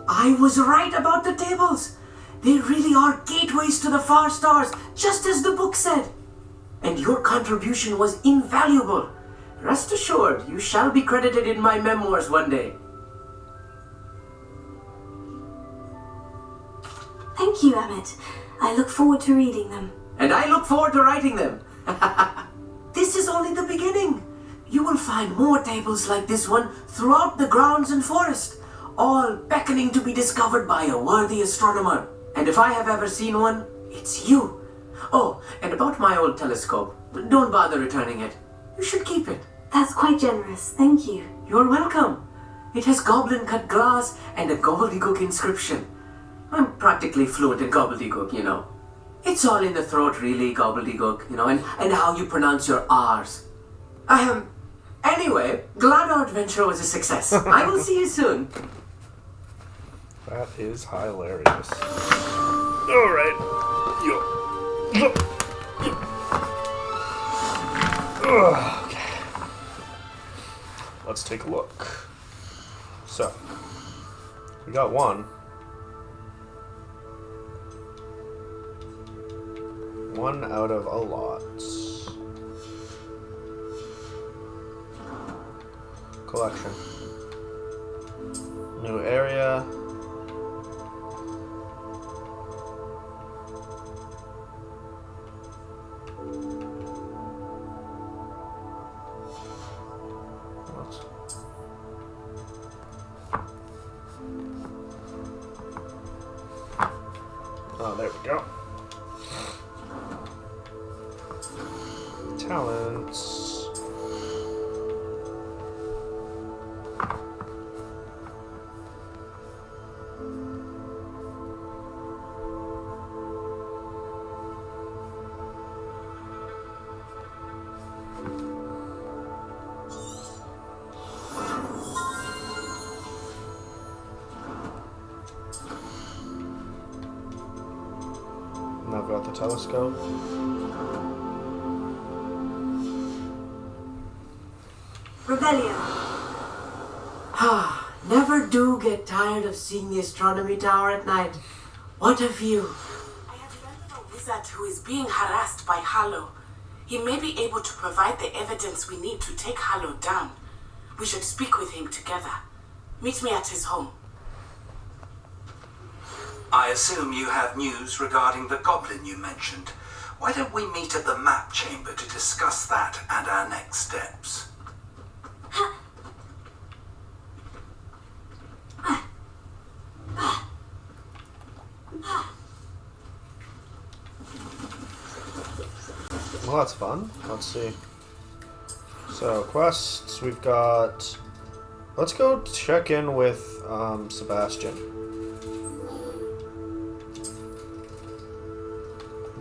F: I was right about the tables. They really are gateways to the far stars, just as the book said. And your contribution was invaluable. Rest assured, you shall be credited in my memoirs one day.
C: Thank you, Emmett. I look forward to reading them.
F: And I look forward to writing them. This is only the beginning. You will find more tables like this one throughout the grounds and forest, all beckoning to be discovered by a worthy astronomer. And if I have ever seen one, it's you. Oh, and about my old telescope, don't bother returning it. You should keep it.
C: That's quite generous. Thank you.
F: You're welcome. It has goblin-cut glass and a gobbledygook inscription. I'm practically fluent in gobbledygook, you know. It's all in the throat, really, gobbledygook, you know, and how you pronounce your R's. Anyway, glad our adventure was a success. I will see you soon.
A: That is hilarious. Alright. Okay. Let's take a look. So, we got one. One out of a lot. Collection. New area. What? Oh, there we go. Talents. And I've got the telescope.
C: Revelio.
F: Never do get tired of seeing the astronomy tower at night. What a view.
I: I have learned of a wizard who is being harassed by Harlow. He may be able to provide the evidence we need to take Harlow down. We should speak with him together. Meet me at his home.
J: I assume you have news regarding the goblin you mentioned. Why don't we meet at the map chamber to discuss that and our next steps?
A: Well, that's fun. Let's see. So, quests, we've got... Let's go check in with Sebastian.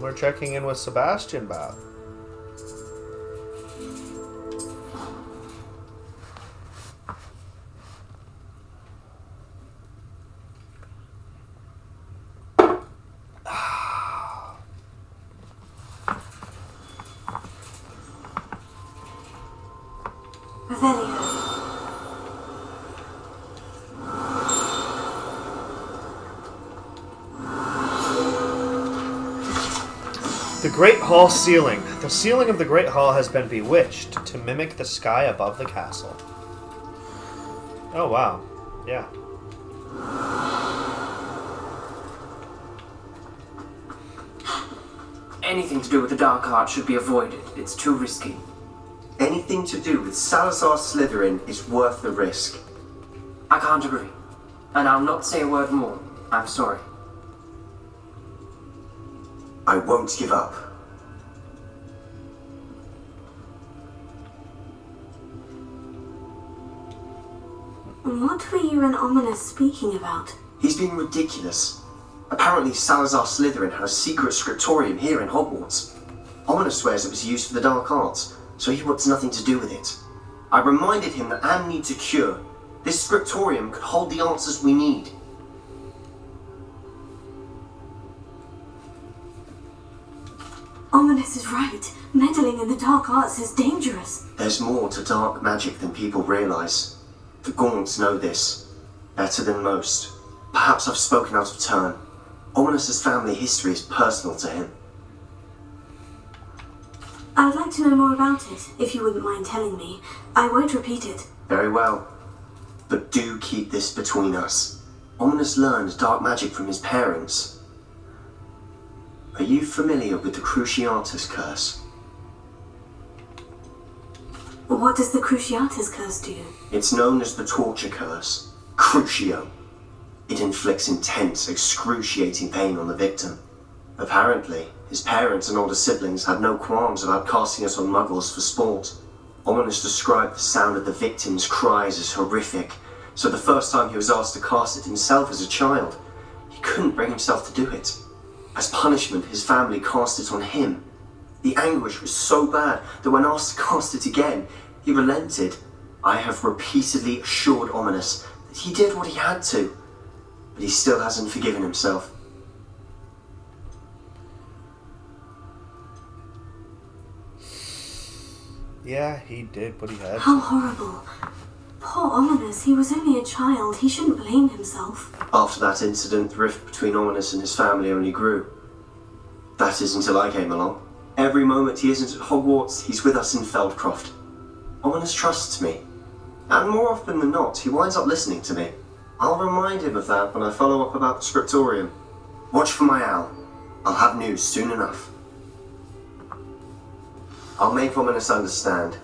A: We're checking in with Sebastian, Bob.
C: Revelio.
A: The Great Hall ceiling. The ceiling of the Great Hall has been bewitched to mimic the sky above the castle. Oh, wow. Yeah.
F: Anything to do with the dark art should be avoided. It's too risky.
K: Anything to do with Salazar Slytherin is worth the risk.
F: I can't agree. And I'll not say a word more. I'm sorry.
K: I won't give up.
C: What were you and Ominous speaking about?
K: He's being ridiculous. Apparently Salazar Slytherin had a secret scriptorium here in Hogwarts. Ominous swears it was used for the dark arts, so he wants nothing to do with it. I reminded him that Anne needs a cure. This scriptorium could hold the answers we need.
C: Ominous is right. Meddling in the dark arts is dangerous.
K: There's more to dark magic than people realise. The Gaunts know this, better than most. Perhaps I've spoken out of turn. Ominous's family history is personal to him.
C: I'd like to know more about it, if you wouldn't mind telling me. I won't repeat it.
K: Very well. But do keep this between us. Ominous learned dark magic from his parents. Are you familiar with the Cruciatus curse?
C: What does the Cruciatus curse do?
K: It's known as the torture curse. Crucio. It inflicts intense, excruciating pain on the victim. Apparently, his parents and older siblings had no qualms about casting it on muggles for sport. Ominous described the sound of the victim's cries as horrific, so the first time he was asked to cast it himself as a child, he couldn't bring himself to do it. As punishment, his family cast it on him. The anguish was so bad that when asked to cast it again, he relented. I have repeatedly assured Ominous that he did what he had to, but he still hasn't forgiven himself.
A: Yeah, he did what he had
C: How
A: to.
C: horrible. Poor Ominous, he was only a child. He shouldn't blame himself.
K: After that incident, the rift between Ominous and his family only grew. That is until I came along. Every moment he isn't at Hogwarts, he's with us in Feldcroft. Ominous trusts me. And more often than not, he winds up listening to me. I'll remind him of that when I follow up about the scriptorium. Watch for my owl. I'll have news soon enough. I'll make Ominous understand.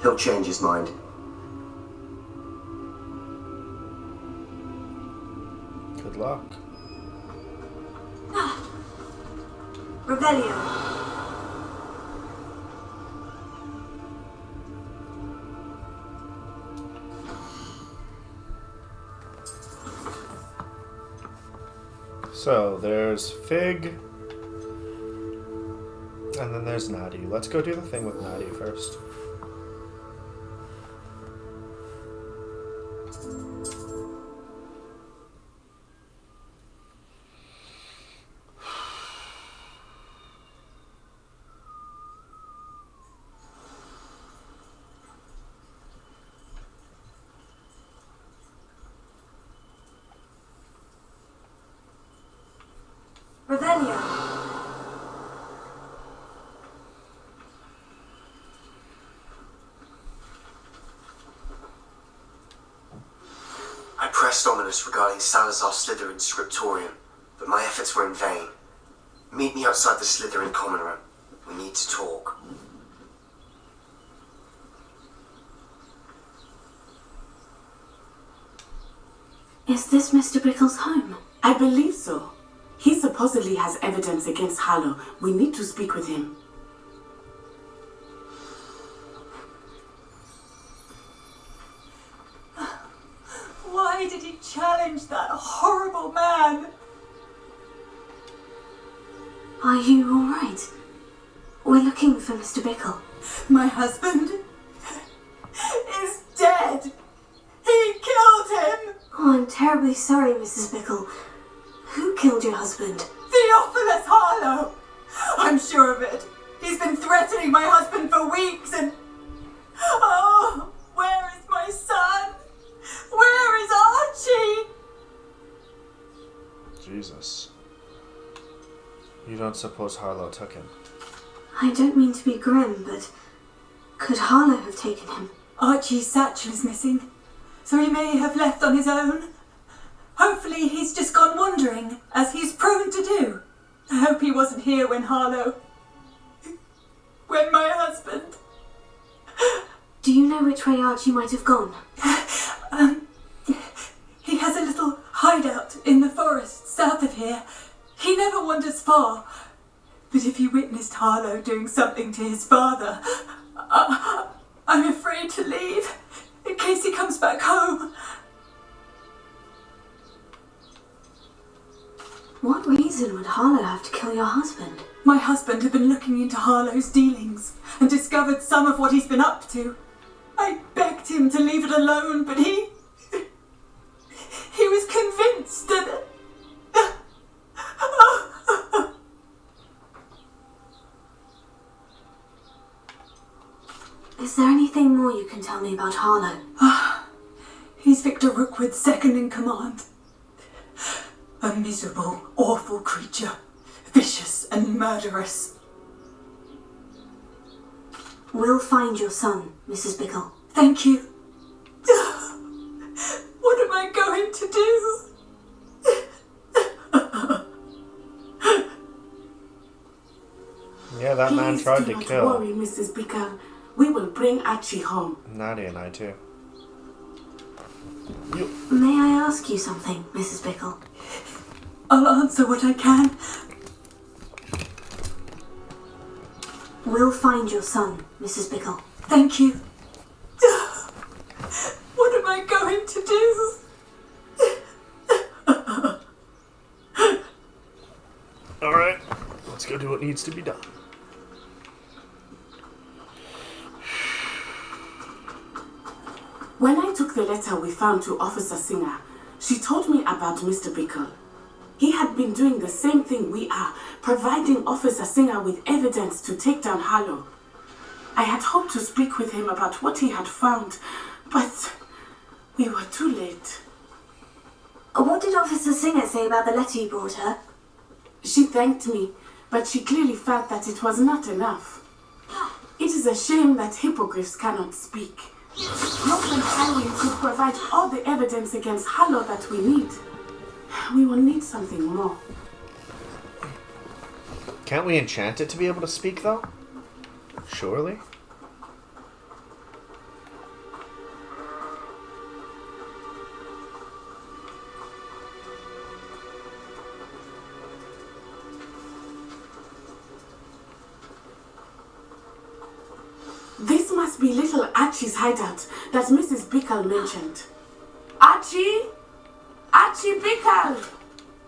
K: He'll change his mind.
A: Good luck.
C: Revelio.
A: So there's Fig, and then there's Natty. Let's go do the thing with Natty first.
C: Revelio.
K: I pressed Ominous regarding Salazar Slytherin's scriptorium, but my efforts were in vain. Meet me outside the Slytherin common room. We need to talk.
C: Is this Mr. Bickle's home?
I: I believe so. He supposedly has evidence against Harlow. We need to speak with him.
E: Why did he challenge that horrible man?
C: Are you alright? We're looking for Mr. Bickle.
E: My husband is dead. He killed him.
C: Oh, I'm terribly sorry, Mrs. Bickle. Who killed your husband?
E: Theophilus Harlow. I'm sure of it. He's been threatening my husband for weeks and... Oh, where is my son? Where is Archie?
A: Jesus. You don't suppose Harlow took him?
C: I don't mean to be grim, but could Harlow have taken him?
E: Archie's satchel is missing, so he may have left on his own. Hopefully he's just gone wandering, as he's prone to do. I hope he wasn't here when my husband...
C: Do you know which way Archie might have gone?
E: He has a little hideout in the forest south of here. He never wanders far. But if you witnessed Harlow doing something to his father, I'm afraid to leave, in case he comes back home.
C: What reason would Harlow have to kill your husband?
E: My husband had been looking into Harlow's dealings and discovered some of what he's been up to. I begged him to leave it alone, but he was convinced that...
C: Is there anything more you can tell me about Harlow?
L: He's Victor Rookwood's second in command. A miserable, awful creature. Vicious and murderous.
C: We'll find your son, Mrs. Bickle.
L: Thank you. What am I going to do?
A: Yeah, that man tried to
I: Please
A: kill.
I: do not worry, Mrs. Bickle. We will bring Archie home.
A: Nadia and I too.
C: May I ask you something, Mrs. Bickle?
L: I'll answer what I can.
C: We'll find your son, Mrs. Bickle.
L: Thank you. What am I going to do?
A: Alright, let's go do what needs to be done.
I: When I took the letter we found to Officer Singer, she told me about Mr. Bickle. He had been doing the same thing we are, providing Officer Singer with evidence to take down Harlow. I had hoped to speak with him about what he had found, but we were too late.
C: What did Officer Singer say about the letter you brought her?
I: She thanked me, but she clearly felt that it was not enough. It is a shame that hippogriffs cannot speak. Not when Halloween could provide all the evidence against Harlow that we need. We will need something more.
A: Can't we enchant it to be able to speak, though? Surely?
I: This must be little Archie's hideout that Mrs. Bickle mentioned. Archie? Archie Bickle!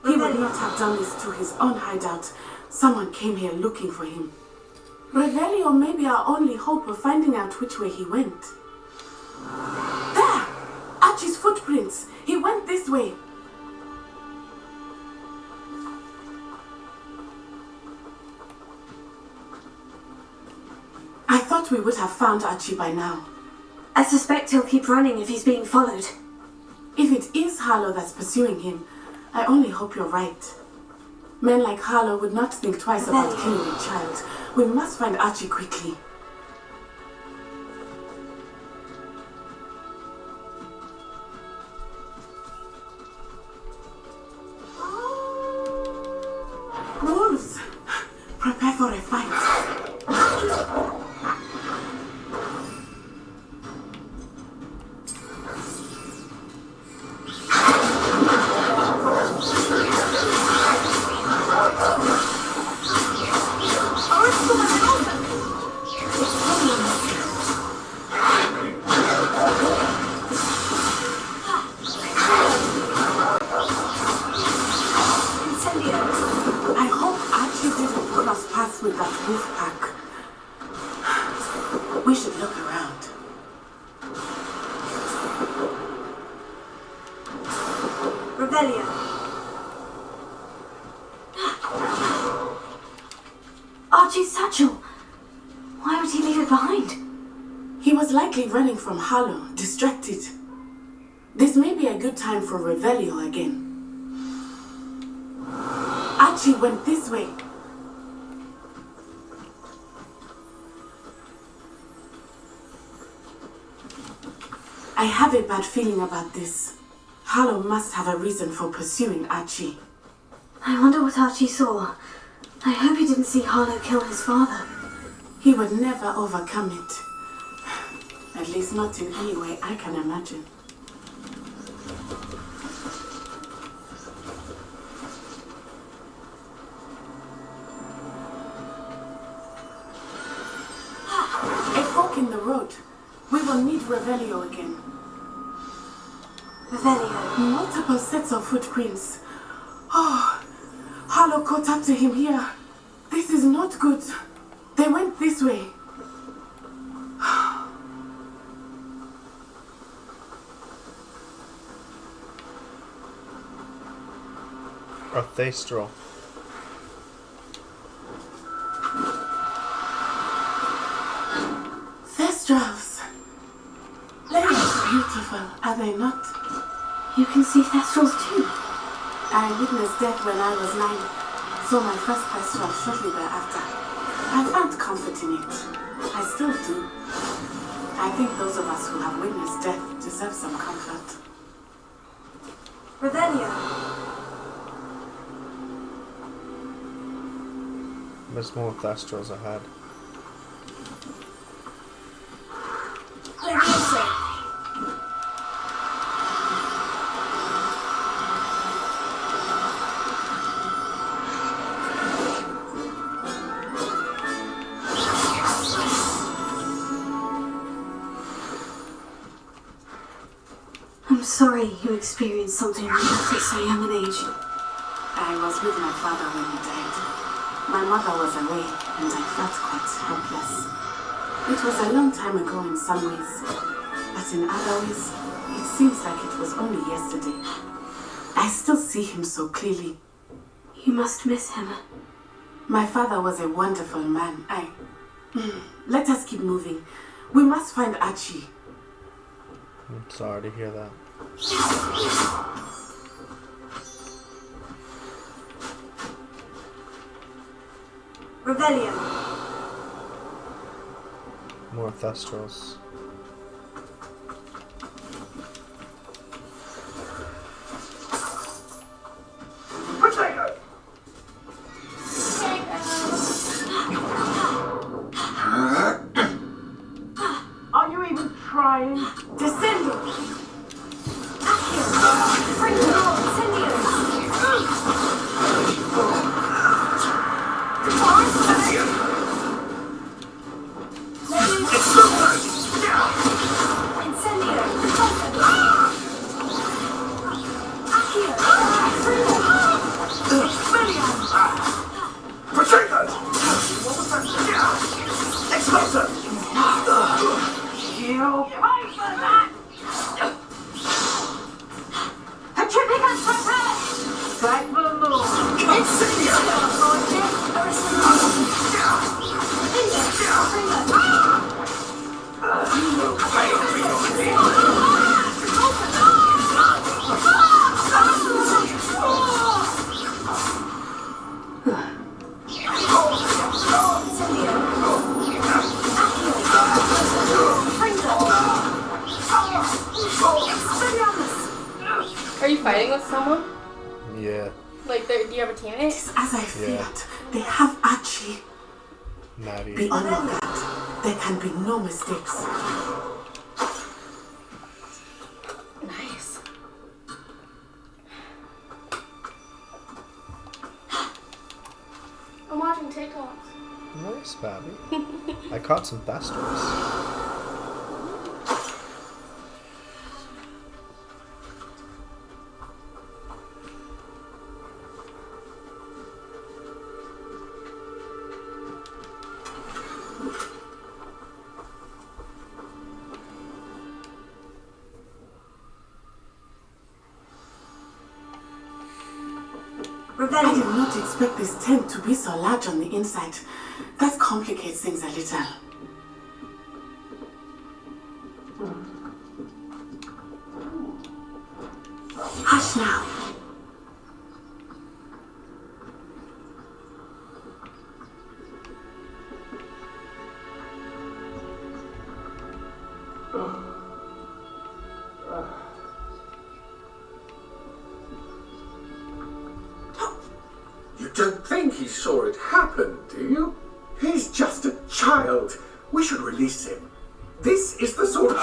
I: He would not have done this to his own hideout. Someone came here looking for him. Revelio may be our only hope of finding out which way he went. There! Archie's footprints. He went this way. I thought we would have found Archie by now.
C: I suspect he'll keep running if he's being followed.
I: If it is Harlow that's pursuing him, I only hope you're right. Men like Harlow would not think twice about killing a child. We must find Archie quickly. Wolves! Prepare for a fight. I hope Archie didn't cross paths with that wolf pack. We should look around.
C: Revelio. Archie's satchel. Why would he leave it behind?
I: He was likely running from Harlow, distracted. This may be a good time for Revelio again. Archie went this way. I have a bad feeling about this. Harlow must have a reason for pursuing Archie.
C: I wonder what Archie saw. I hope he didn't see Harlow kill his father.
I: He would never overcome it. At least not in any way I can imagine. A fork in the road. We will need Revelio again.
C: Revelio.
I: Multiple sets of footprints. Oh, Harlow caught up to him here. This is not good. They went this way.
A: A Thestral.
I: Thestrals. They are beautiful, are they not?
C: You can see Thestrals too.
I: I witnessed death when I was 9, saw my first Thestral shortly thereafter. I found comfort in it. I still do. I think those of us who have witnessed death deserve some comfort.
L: Revelio.
A: There's more Thestrals ahead.
L: Leviosa.
C: I'm sorry you experienced something like that at so young an age.
I: I was with my father when he died. My mother was away, and I felt quite helpless. It was a long time ago in some ways, but in other ways, it seems like it was only yesterday. I still see him so clearly.
C: You must miss him.
I: My father was a wonderful man. Let us keep moving. We must find Archie.
A: I'm sorry to hear that.
L: Revelio.
A: More Thestrals.
G: Potato! Are you even trying?
I: Descendo!
L: Bring it on, Incendio.
G: Potato! Explosion!
L: You'll pay for that! Fight for the Lord!
B: Are you fighting with someone?
A: Yeah.
B: Like, do you have a teammate?
I: As I feared, they have Archie.
A: Maddie.
I: Beyond all that, there can be no mistakes.
B: Nice. I'm watching TikToks.
A: Nice, Babby. I caught some Thestrals.
I: I did not expect this tent to be so large on the inside. That complicates things a little. Hush now.
D: You don't think he saw it happen, do you? He's just a child. We should release him. This is the sort of...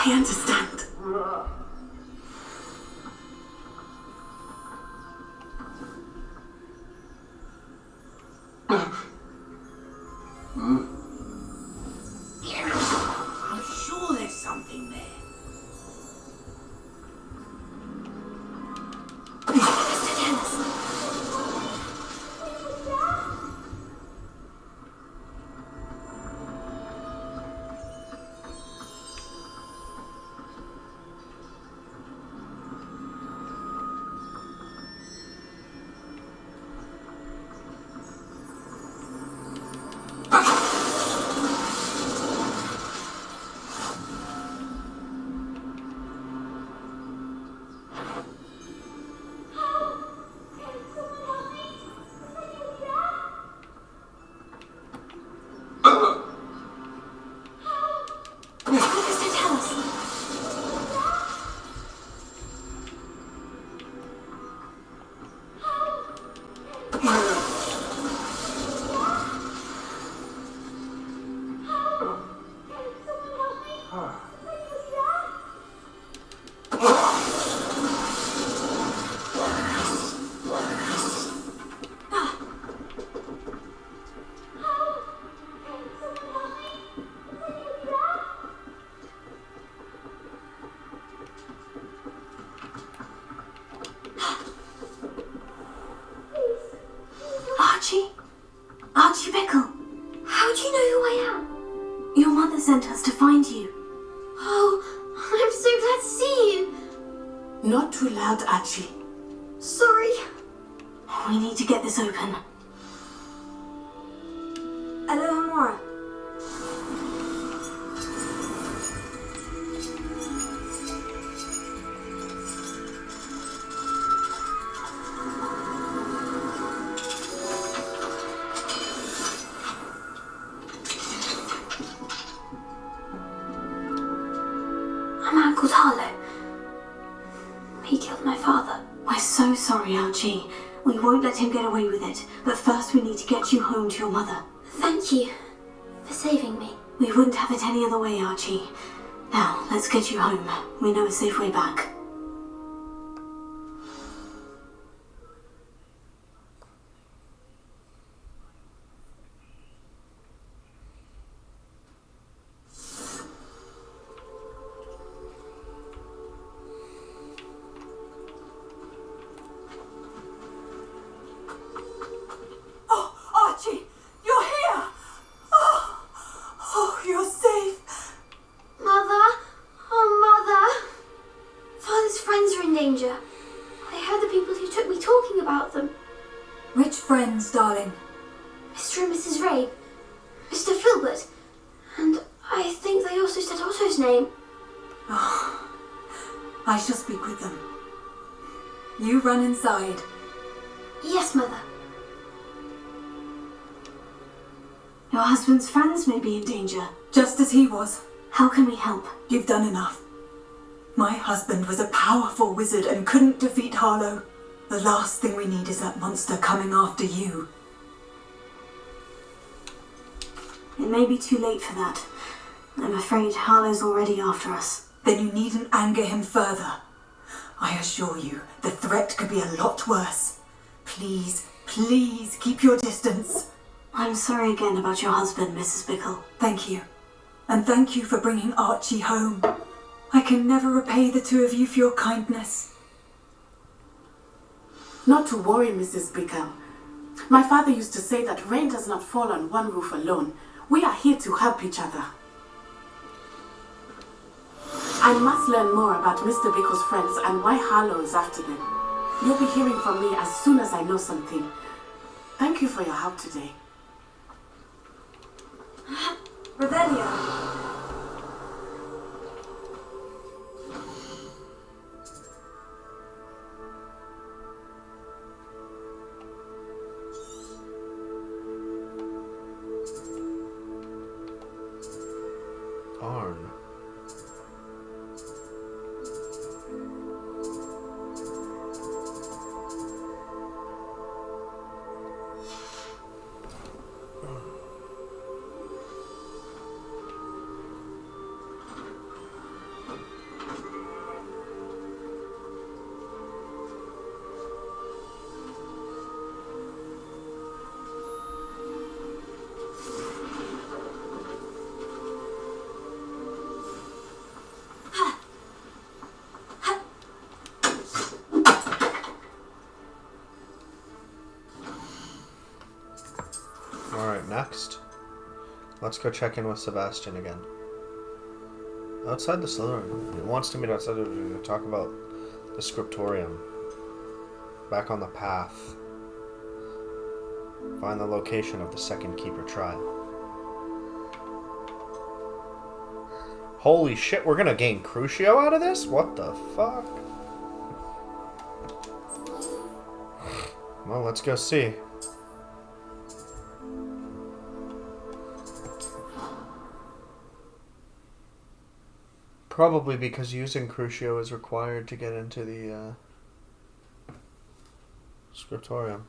I: I understand.
F: I'm sure there's something there.
I: Not too loud, Archie.
C: Sorry. We need to get this open. Alohomora. A man called Harlow. He killed my father. We're so sorry, Archie. We won't let him get away with it. But first we need to get you home to your mother. Thank you for saving me. We wouldn't have it any other way, Archie. Now, let's get you home. We know a safe way back.
L: Darling.
C: Mr. and Mrs. Ray, Mr. Filbert, and I think they also said Otto's name.
L: Oh, I shall speak with them. You run inside.
C: Yes, Mother. Your husband's friends may be in danger.
L: Just as he was.
C: How can we help?
L: You've done enough. My husband was a powerful wizard and couldn't defeat Harlow. The last thing we need is that monster coming after you.
C: It may be too late for that. I'm afraid Harlow's already after us.
L: Then you needn't anger him further. I assure you, the threat could be a lot worse. Please, please keep your distance.
C: I'm sorry again about your husband, Mrs. Bickle.
L: Thank you. And thank you for bringing Archie home. I can never repay the two of you for your kindness.
I: Not to worry, Mrs. Bickle. My father used to say that rain does not fall on one roof alone. We are here to help each other. I must learn more about Mr. Bickle's friends and why Harlow is after them. You'll be hearing from me as soon as I know something. Thank you for your help today.
L: Revelio.
A: Arn. Alright, next. Let's go check in with Sebastian again. Outside the saloon. He wants to meet outside to talk about the scriptorium. Back on the path. Find the location of the second Keeper trial. Holy shit, we're gonna gain Crucio out of this? What the fuck? Well, let's go see. Probably because using Crucio is required to get into the scriptorium.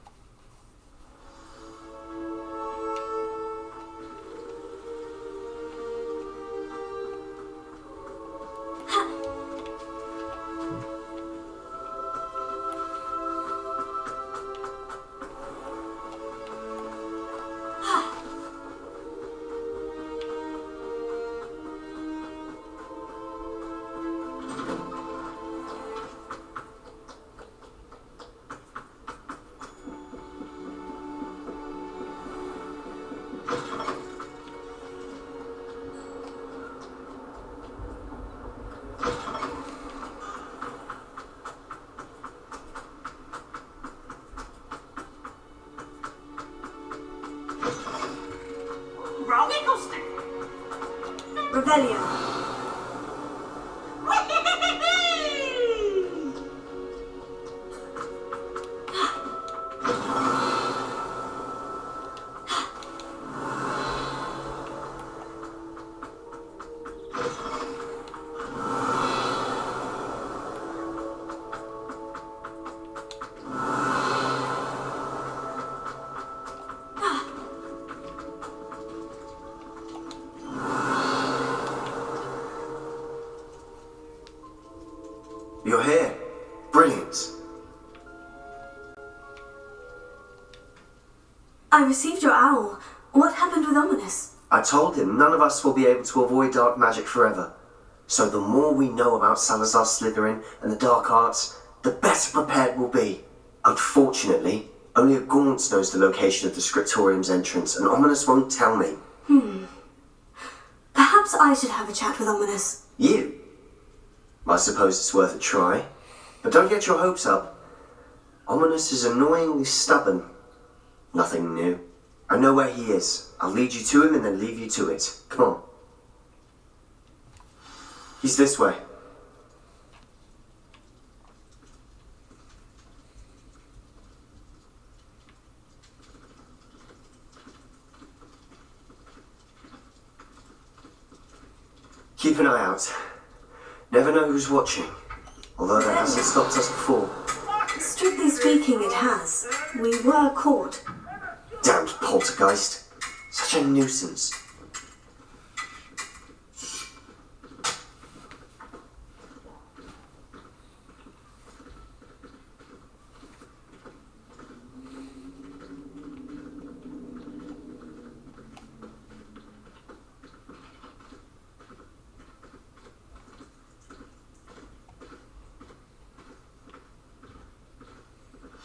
K: You're here. Brilliant.
C: I received your owl. What happened with Ominous?
K: I told him none of us will be able to avoid dark magic forever. So the more we know about Salazar Slytherin and the dark arts, the better prepared we'll be. Unfortunately, only a Gaunt knows the location of the Scriptorium's entrance, and Ominous won't tell me.
C: Perhaps I should have a chat with Ominous.
K: You? I suppose it's worth a try. But don't get your hopes up. Ominous is annoyingly stubborn. Nothing new. I know where he is. I'll lead you to him and then leave you to it. Come on. He's this way. Keep an eye out. Never know who's watching. Although that hasn't stopped us before.
C: Strictly speaking, it has. We were caught.
K: Damned poltergeist. Such a nuisance.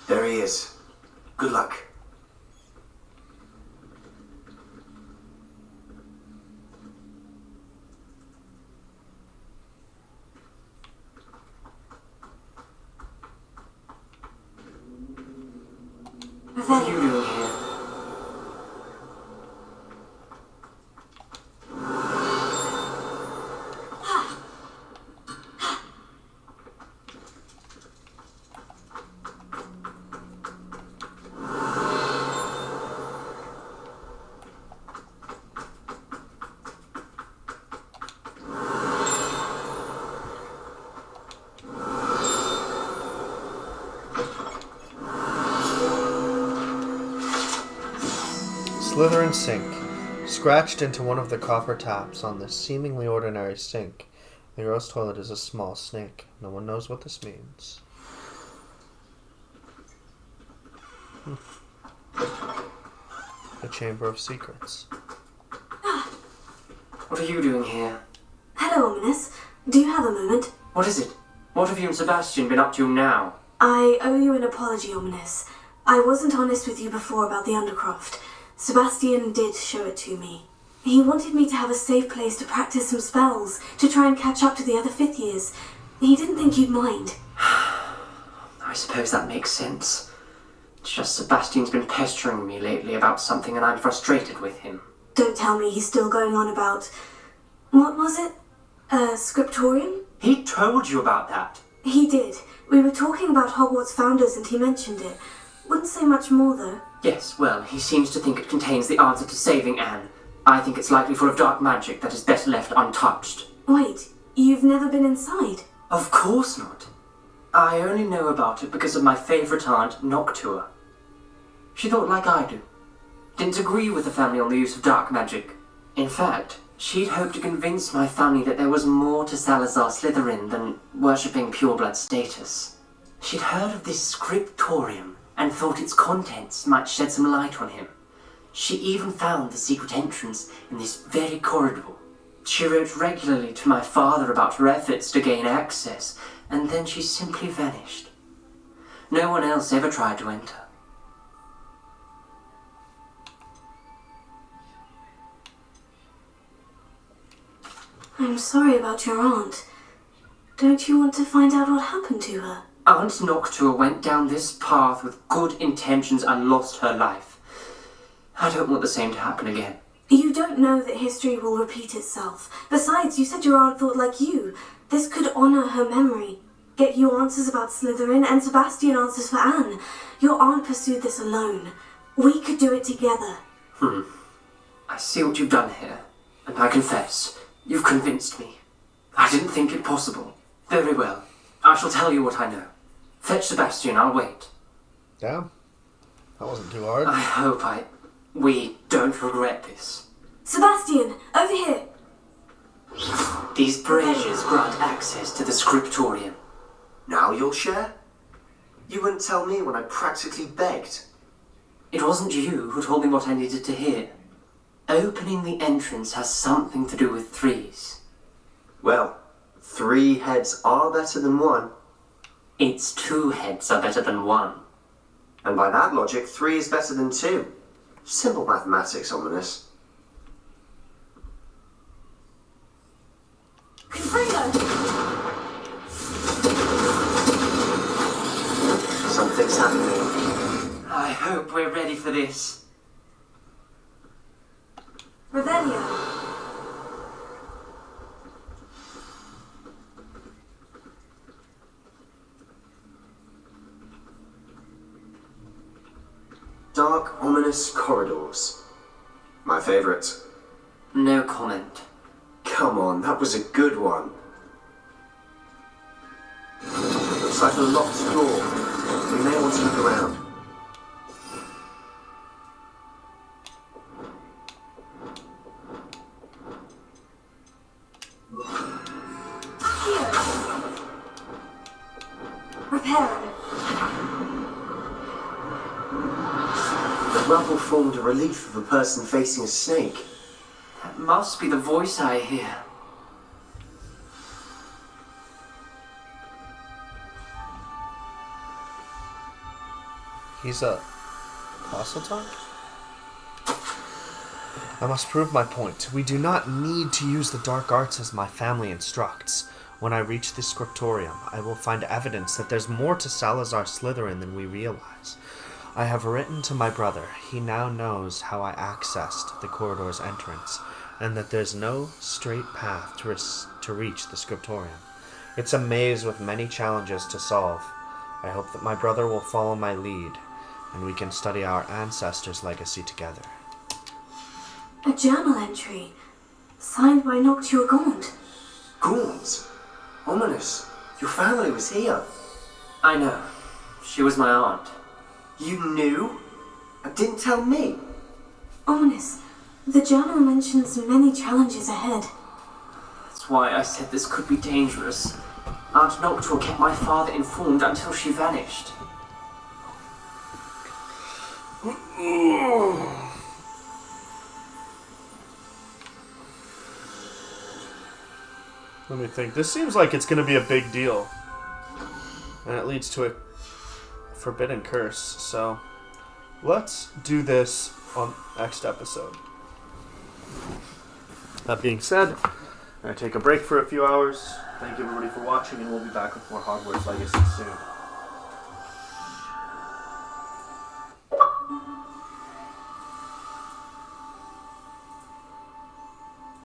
K: There he is. Good luck.
F: What are you doing here?
A: Slytherin sink. Scratched into one of the copper taps on this seemingly ordinary sink, the girl's toilet is a small snake. No one knows what this means. The Chamber of Secrets.
F: What are you doing here?
C: Hello, Ominous. Do you have a moment?
F: What is it? What have you and Sebastian been up to now?
C: I owe you an apology, Ominous. I wasn't honest with you before about the Undercroft. Sebastian did show it to me. He wanted me to have a safe place to practice some spells, to try and catch up to the other 5th years. He didn't think you'd mind.
F: I suppose that makes sense. It's just Sebastian's been pestering me lately about something and I'm frustrated with him.
C: Don't tell me he's still going on about... What was it? Scriptorium?
F: He told you about that?
C: He did. We were talking about Hogwarts founders and he mentioned it. Wouldn't say much more, though.
F: Yes, well, he seems to think it contains the answer to saving Anne. I think it's likely full of dark magic that is better left untouched.
C: Wait, you've never been inside?
F: Of course not. I only know about it because of my favourite aunt, Noctua. She thought like I do. Didn't agree with the family on the use of dark magic. In fact, she'd hoped to convince my family that there was more to Salazar Slytherin than worshipping pureblood status. She'd heard of this scriptorium and thought its contents might shed some light on him. She even found the secret entrance in this very corridor. She wrote regularly to my father about her efforts to gain access, and then she simply vanished. No one else ever tried to enter.
C: I'm sorry about your aunt. Don't you want to find out what happened to her?
F: Aunt Noctua went down this path with good intentions and lost her life. I don't want the same to happen again.
C: You don't know that history will repeat itself. Besides, you said your aunt thought like you. This could honour her memory. Get you answers about Slytherin and Sebastian answers for Anne. Your aunt pursued this alone. We could do it together.
F: I see what you've done here, and I confess, you've convinced me. I didn't think it possible. Very well. I shall tell you what I know. Fetch Sebastian, I'll wait.
A: Damn. That wasn't too hard.
F: I hope we don't regret this.
C: Sebastian, over here.
F: These braziers grant access to the scriptorium.
K: Now you'll share? You wouldn't tell me when I practically begged.
F: It wasn't you who told me what I needed to hear. Opening the entrance has something to do with threes.
K: Well, 3 heads are better than 1.
F: It's 2 heads are better than 1.
K: And by that logic, 3 is better than 2. Simple mathematics, Ominous. Something's happening.
F: I hope we're ready for this.
C: Revelio.
K: Dark, ominous corridors. My favourite.
F: No comment.
K: Come on, that was a good one. Looks like a locked door. We may want to look around.
C: Reparo.
K: The rubble formed a relief of a person facing a snake.
F: That must be the voice I hear.
A: He's a proselyte? I must prove my point. We do not need to use the dark arts as my family instructs. When I reach the scriptorium, I will find evidence that there's more to Salazar Slytherin than we realize. I have written to my brother. He now knows how I accessed the corridor's entrance, and that there's no straight path to reach the scriptorium. It's a maze with many challenges to solve. I hope that my brother will follow my lead, and we can study our ancestors' legacy together.
C: A journal entry, signed by Noctua Gaunt.
K: Gaunt? Ominous. Your family was here.
F: I know. She was my aunt.
K: You knew? And didn't tell me?
C: Ominous. The journal mentions many challenges ahead.
F: That's why I said this could be dangerous. Aunt Noctua kept my father informed until she vanished.
A: Let me think. This seems like it's going to be a big deal. And it leads to a forbidden curse. So, let's do this on next episode. That being said, I'm going to take a break for a few hours. Thank you everybody for watching, and we'll be back with more Hogwarts Legacy soon.